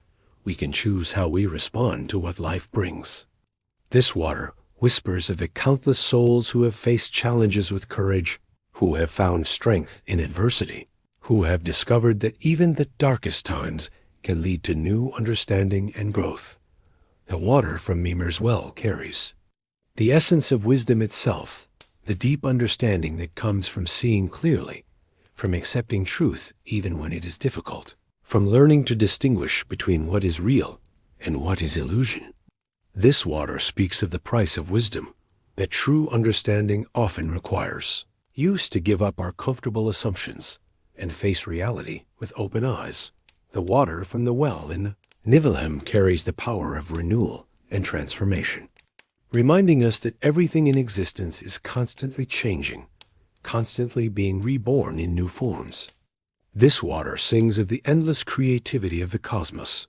we can choose how we respond to what life brings. This water whispers of the countless souls who have faced challenges with courage, who have found strength in adversity, who have discovered that even the darkest times can lead to new understanding and growth. The water from Mimir's well carries the essence of wisdom itself, the deep understanding that comes from seeing clearly, from accepting truth even when it is difficult, from learning to distinguish between what is real and what is illusion. This water speaks of the price of wisdom that true understanding often requires. Used to give up our comfortable assumptions and face reality with open eyes. The water from the well in Niflheim carries the power of renewal and transformation, reminding us that everything in existence is constantly changing, constantly being reborn in new forms. This water sings of the endless creativity of the cosmos,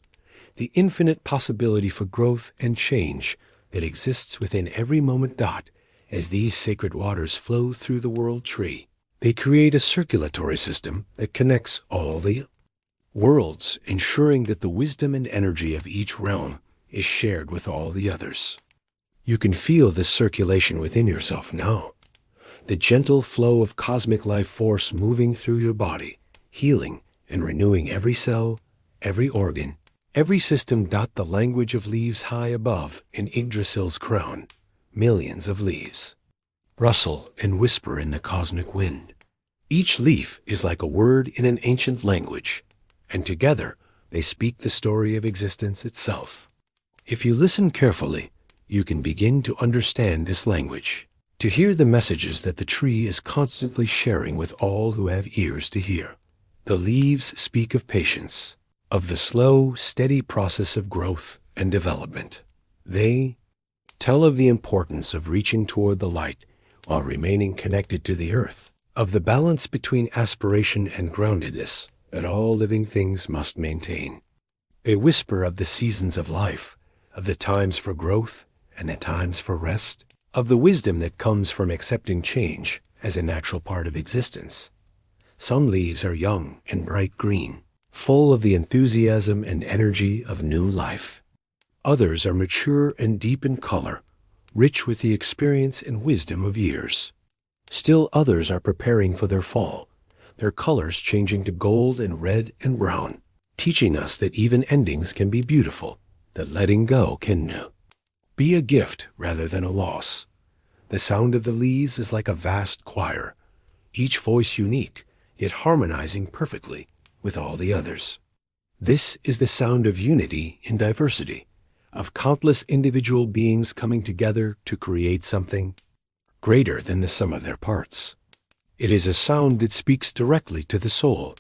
the infinite possibility for growth and change that exists within every moment. As these sacred waters flow through the world tree, they create a circulatory system that connects all the worlds, ensuring that the wisdom and energy of each realm is shared with all the others. You can feel this circulation within yourself now, the gentle flow of cosmic life force moving through your body, healing and renewing every cell, every organ, every system. The language of leaves high above in Yggdrasil's crown. Millions of leaves rustle and whisper in the cosmic wind. Each leaf is like a word in an ancient language, and together they speak the story of existence itself. If you listen carefully, you can begin to understand this language, to hear the messages that the tree is constantly sharing with all who have ears to hear. The leaves speak of patience, of the slow, steady process of growth and development. They tell of the importance of reaching toward the light while remaining connected to the earth, of the balance between aspiration and groundedness that all living things must maintain. They whisper of the seasons of life, of the times for growth and the times for rest, of the wisdom that comes from accepting change as a natural part of existence. Some leaves are young and bright green, full of the enthusiasm and energy of new life. Others are mature and deep in color, rich with the experience and wisdom of years. Still others are preparing for their fall, their colors changing to gold and red and brown, teaching us that even endings can be beautiful, that letting go can be a gift rather than a loss. The sound of the leaves is like a vast choir, each voice unique, yet harmonizing perfectly with all the others. This is the sound of unity in diversity, of countless individual beings coming together to create something greater than the sum of their parts. It is a sound that speaks directly to the soul,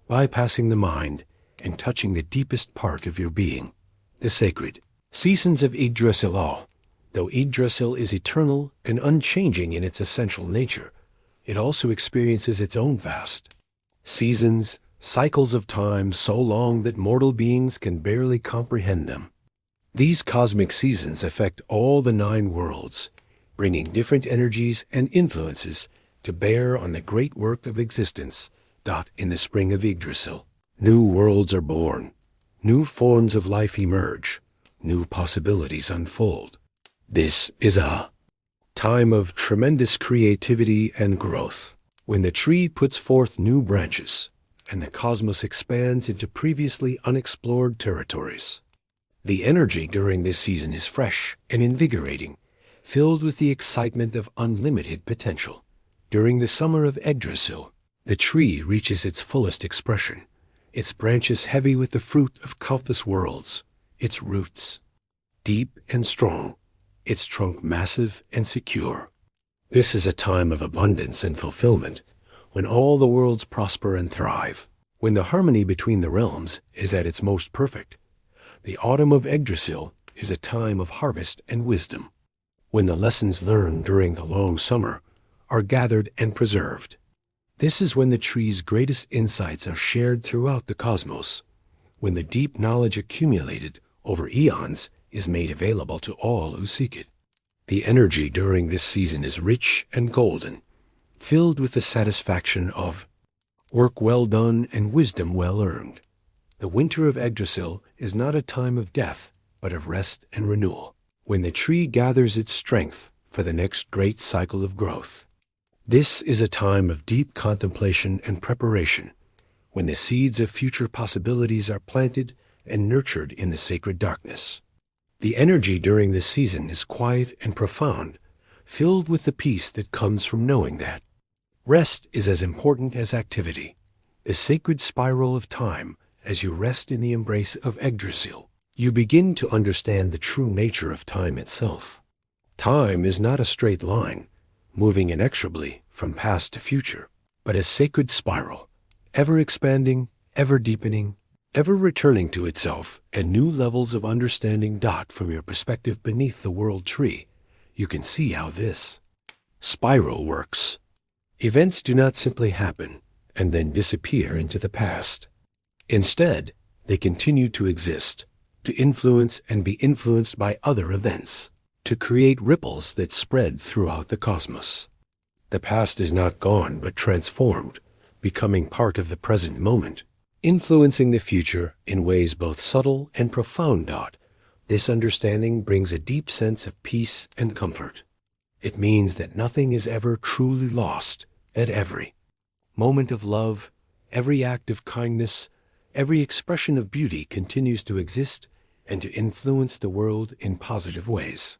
bypassing the mind and touching the deepest part of your being, the sacred. Seasons of Yggdrasil. Though Yggdrasil is eternal and unchanging in its essential nature, it also experiences its own vast seasons, cycles of time so long that mortal beings can barely comprehend them. These cosmic seasons affect all the 9 worlds, bringing different energies and influences to bear on the great work of existence. In the spring of Yggdrasil, new worlds are born, new forms of life emerge, new possibilities unfold. This is a time of tremendous creativity and growth, when the tree puts forth new branches and the cosmos expands into previously unexplored territories. The energy during this season is fresh and invigorating, filled with the excitement of unlimited potential. During the summer of Yggdrasil, the tree reaches its fullest expression, its branches heavy with the fruit of countless worlds, its roots deep and strong, its trunk massive and secure. This is a time of abundance and fulfillment, when all the worlds prosper and thrive, when the harmony between the realms is at its most perfect. The autumn of Yggdrasil is a time of harvest and wisdom, when the lessons learned during the long summer are gathered and preserved. This is when the tree's greatest insights are shared throughout the cosmos, when the deep knowledge accumulated over eons is made available to all who seek it. The energy during this season is rich and golden, filled with the satisfaction of work well done and wisdom well earned. The winter of Yggdrasil is not a time of death, but of rest and renewal, when the tree gathers its strength for the next great cycle of growth. This is a time of deep contemplation and preparation, when the seeds of future possibilities are planted and nurtured in the sacred darkness. The energy during this season is quiet and profound, filled with the peace that comes from knowing that rest is as important as activity. The sacred spiral of time, as you rest in the embrace of Yggdrasil, you begin to understand the true nature of time itself. Time is not a straight line, moving inexorably from past to future, but a sacred spiral, ever expanding, ever deepening, ever returning to itself and new levels of understanding. From your perspective beneath the world tree, you can see how this spiral works. Events do not simply happen and then disappear into the past. Instead, they continue to exist, to influence and be influenced by other events, to create ripples that spread throughout the cosmos. The past is not gone but transformed, becoming part of the present moment, influencing the future in ways both subtle and profound. This understanding brings a deep sense of peace and comfort. It means that nothing is ever truly lost, that every moment of love, every act of kindness, every expression of beauty continues to exist and to influence the world in positive ways.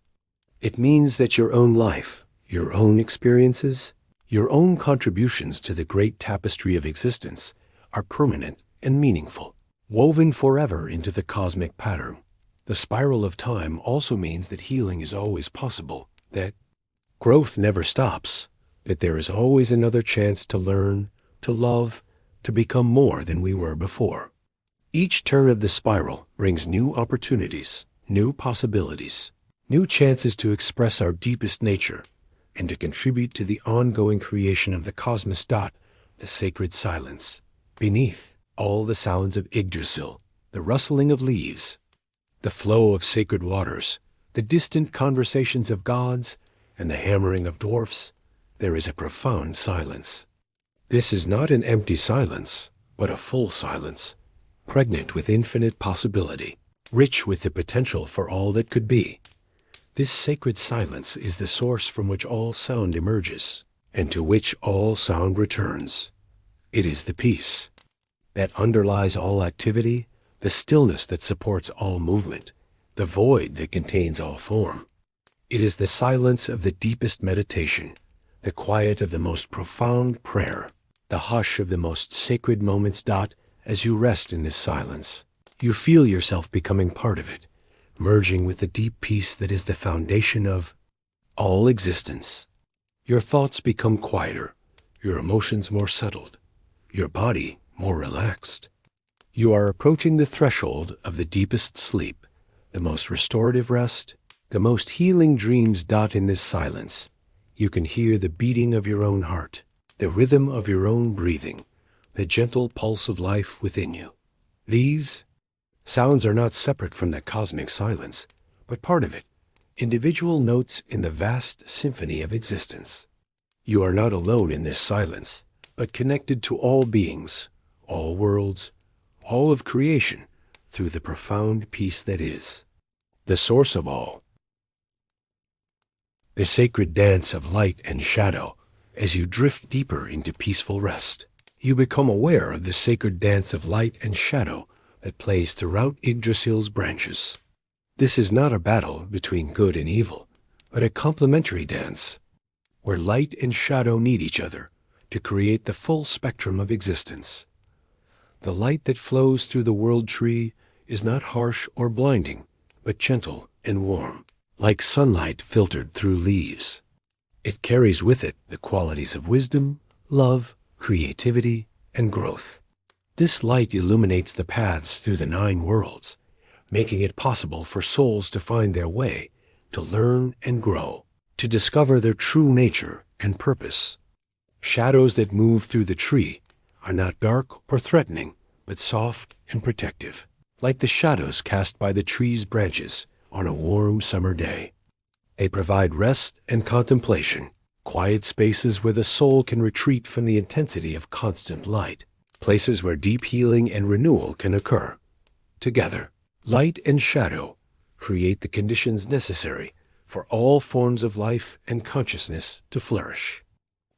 It means that your own life, your own experiences, your own contributions to the great tapestry of existence are permanent and meaningful, woven forever into the cosmic pattern. The spiral of time also means that healing is always possible, that growth never stops, that there is always another chance to learn, to love, to become more than we were before. Each turn of the spiral brings new opportunities, new possibilities, new chances to express our deepest nature and to contribute to the ongoing creation of the cosmos. The sacred silence. Beneath all the sounds of Yggdrasil, the rustling of leaves, the flow of sacred waters, the distant conversations of gods, and the hammering of dwarfs, there is a profound silence. This is not an empty silence, but a full silence, pregnant with infinite possibility, rich with the potential for all that could be. This sacred silence is the source from which all sound emerges, and to which all sound returns. It is the peace that underlies all activity, the stillness that supports all movement, the void that contains all form. It is the silence of the deepest meditation, the quiet of the most profound prayer, the hush of the most sacred moments. As you rest in this silence, you feel yourself becoming part of it, merging with the deep peace that is the foundation of all existence. Your thoughts become quieter, your emotions more settled, your body more relaxed. You are approaching the threshold of the deepest sleep, the most restorative rest, the most healing dreams. In this silence, you can hear the beating of your own heart, the rhythm of your own breathing, the gentle pulse of life within you. These sounds are not separate from the cosmic silence, but part of it, individual notes in the vast symphony of existence. You are not alone in this silence, but connected to all beings, all worlds, all of creation, through the profound peace that is, the source of all. The sacred dance of light and shadow. As you drift deeper into peaceful rest, you become aware of the sacred dance of light and shadow that plays throughout Yggdrasil's branches. This is not a battle between good and evil, but a complementary dance, where light and shadow need each other to create the full spectrum of existence. The light that flows through the world tree is not harsh or blinding, but gentle and warm, like sunlight filtered through leaves. It carries with it the qualities of wisdom, love, creativity, and growth. This light illuminates the paths through the 9 worlds, making it possible for souls to find their way, to learn and grow, to discover their true nature and purpose. Shadows that move through the tree are not dark or threatening, but soft and protective, like the shadows cast by the tree's branches on a warm summer day. They provide rest and contemplation, quiet spaces where the soul can retreat from the intensity of constant light, places where deep healing and renewal can occur. Together, light and shadow create the conditions necessary for all forms of life and consciousness to flourish.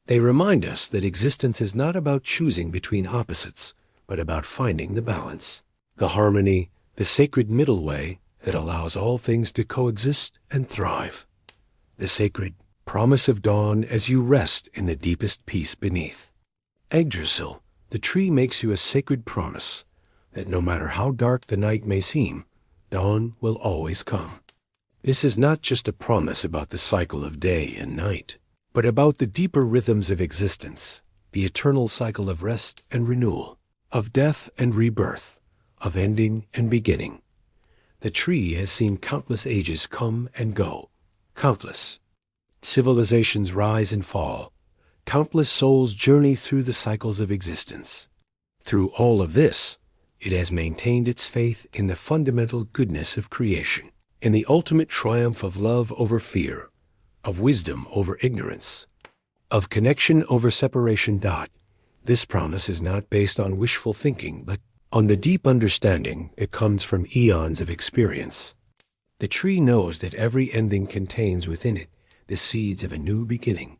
They remind us that existence is not about choosing between opposites, but about finding the balance, the harmony, the sacred middle way that allows all things to coexist and thrive. The sacred promise of dawn as you rest in the deepest peace beneath. Yggdrasil, the tree, makes you a sacred promise that no matter how dark the night may seem, dawn will always come. This is not just a promise about the cycle of day and night, but about the deeper rhythms of existence, the eternal cycle of rest and renewal, of death and rebirth, of ending and beginning. The tree has seen countless ages come and go, countless civilizations rise and fall, countless souls journey through the cycles of existence. Through all of this, it has maintained its faith in the fundamental goodness of creation, in the ultimate triumph of love over fear, of wisdom over ignorance, of connection over separation. This promise is not based on wishful thinking, but on the deep understanding that comes from eons of experience. The tree knows that every ending contains within it the seeds of a new beginning,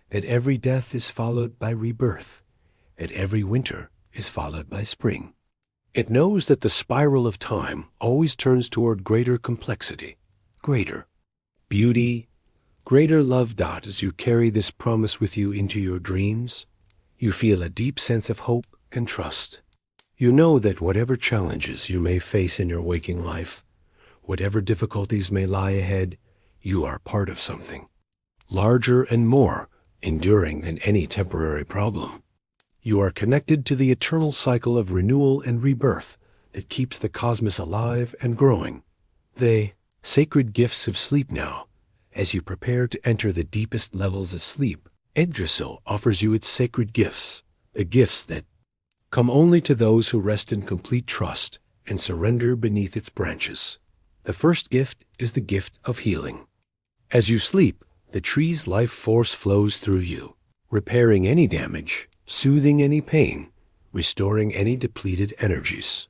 that every death is followed by rebirth, that every winter is followed by spring. It knows that the spiral of time always turns toward greater complexity, greater beauty, greater love. As you carry this promise with you into your dreams, you feel a deep sense of hope and trust. You know that whatever challenges you may face in your waking life, whatever difficulties may lie ahead, you are part of something larger and more enduring than any temporary problem. You are connected to the eternal cycle of renewal and rebirth that keeps the cosmos alive and growing. The sacred gifts of sleep. Now, as you prepare to enter the deepest levels of sleep, Yggdrasil offers you its sacred gifts, the gifts that come only to those who rest in complete trust and surrender beneath its branches. The first gift is the gift of healing. As you sleep, the tree's life force flows through you, repairing any damage, soothing any pain, restoring any depleted energies.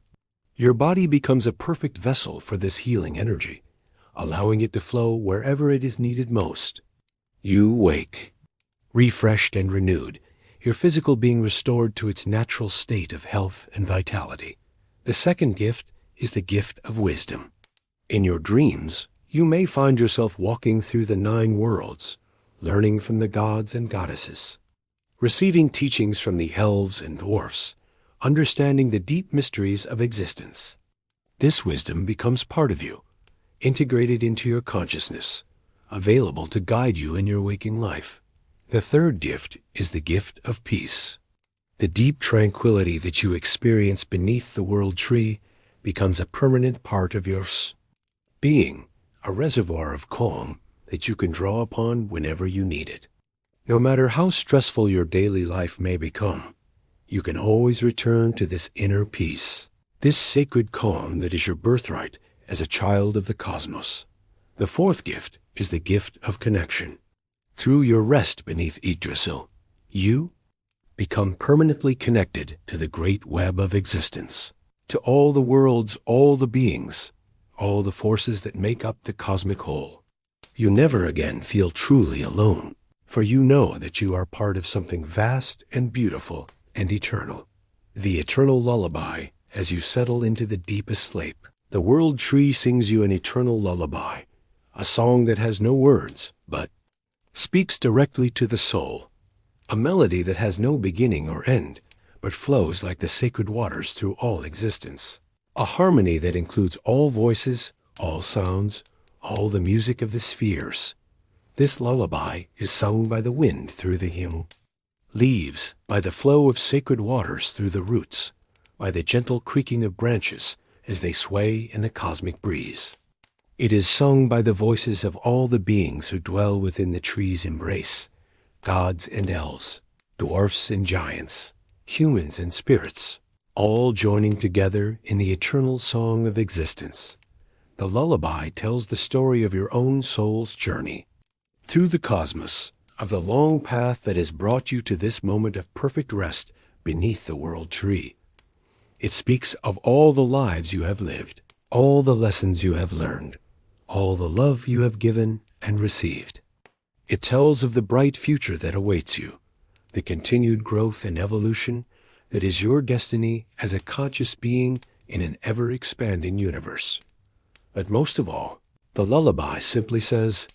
Your body becomes a perfect vessel for this healing energy, allowing it to flow wherever it is needed most. You wake, refreshed and renewed, your physical being restored to its natural state of health and vitality. The second gift is the gift of wisdom. In your dreams, you may find yourself walking through the 9 worlds, learning from the gods and goddesses, receiving teachings from the elves and dwarfs, understanding the deep mysteries of existence. This wisdom becomes part of you, integrated into your consciousness, available to guide you in your waking life. The third gift is the gift of peace. The deep tranquility that you experience beneath the world tree becomes a permanent part of your being, a reservoir of calm that you can draw upon whenever you need it. No matter how stressful your daily life may become, you can always return to this inner peace, this sacred calm that is your birthright as a child of the cosmos. The fourth gift is the gift of connection. Through your rest beneath Yggdrasil, you become permanently connected to the great web of existence, to all the worlds, all the beings, all the forces that make up the cosmic whole. You never again feel truly alone, for you know that you are part of something vast and beautiful and eternal. The eternal lullaby as you settle into the deepest sleep. The world tree sings you an eternal lullaby, a song that has no words, but speaks directly to the soul, a melody that has no beginning or end, but flows like the sacred waters through all existence, a harmony that includes all voices, all sounds, all the music of the spheres. This lullaby is sung by the wind through the leaves, by the flow of sacred waters through the roots, by the gentle creaking of branches as they sway in the cosmic breeze. It is sung by the voices of all the beings who dwell within the tree's embrace, gods and elves, dwarfs and giants, humans and spirits, all joining together in the eternal song of existence. The lullaby tells the story of your own soul's journey through the cosmos, of the long path that has brought you to this moment of perfect rest beneath the world tree. It speaks of all the lives you have lived, all the lessons you have learned, all the love you have given and received. It tells of the bright future that awaits you, the continued growth and evolution that is your destiny as a conscious being in an ever-expanding universe. But most of all, the lullaby simply says,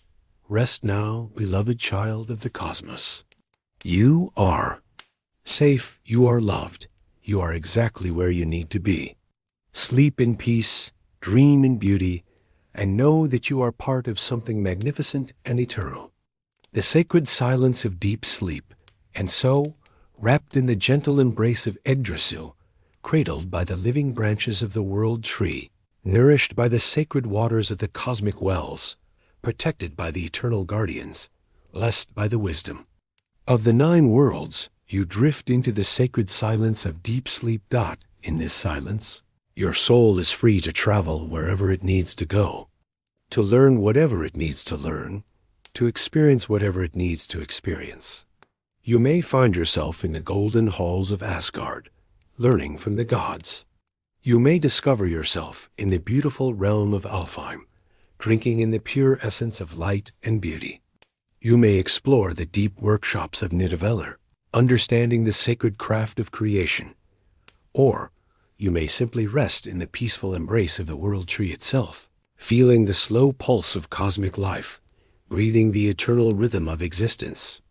"Rest now, beloved child of the cosmos. You are safe, you are loved, you are exactly where you need to be. Sleep in peace, dream in beauty, and know that you are part of something magnificent and eternal." The sacred silence of deep sleep, and so, wrapped in the gentle embrace of Yggdrasil, cradled by the living branches of the world tree, nourished by the sacred waters of the cosmic wells, protected by the eternal guardians, blessed by the wisdom of the 9 worlds, you drift into the sacred silence of deep sleep. In this silence, your soul is free to travel wherever it needs to go, to learn whatever it needs to learn, to experience whatever it needs to experience. You may find yourself in the golden halls of Asgard, learning from the gods. You may discover yourself in the beautiful realm of Alfheim, drinking in the pure essence of light and beauty. You may explore the deep workshops of Nidavellir, understanding the sacred craft of creation. Or you may simply rest in the peaceful embrace of the world tree itself, feeling the slow pulse of cosmic life, breathing the eternal rhythm of existence,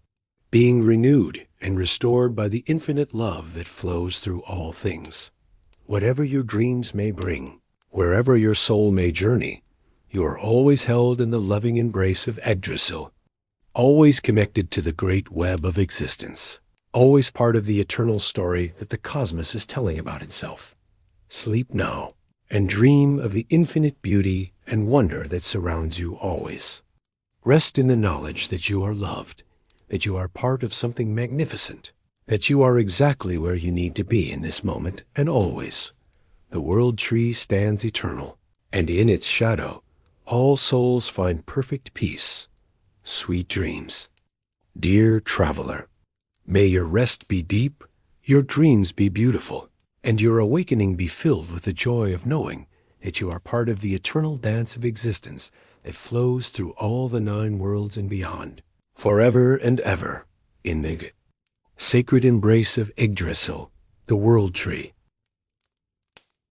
being renewed and restored by the infinite love that flows through all things. Whatever your dreams may bring, wherever your soul may journey, you are always held in the loving embrace of Yggdrasil, always connected to the great web of existence, always part of the eternal story that the cosmos is telling about itself. Sleep now, and dream of the infinite beauty and wonder that surrounds you always. Rest in the knowledge that you are loved, that you are part of something magnificent, that you are exactly where you need to be in this moment and always. The world tree stands eternal, and in its shadow, all souls find perfect peace. Sweet dreams. Dear traveler, may your rest be deep, your dreams be beautiful, and your awakening be filled with the joy of knowing that you are part of the eternal dance of existence that flows through all the 9 worlds and beyond, forever and ever, in the sacred embrace of Yggdrasil, the world tree.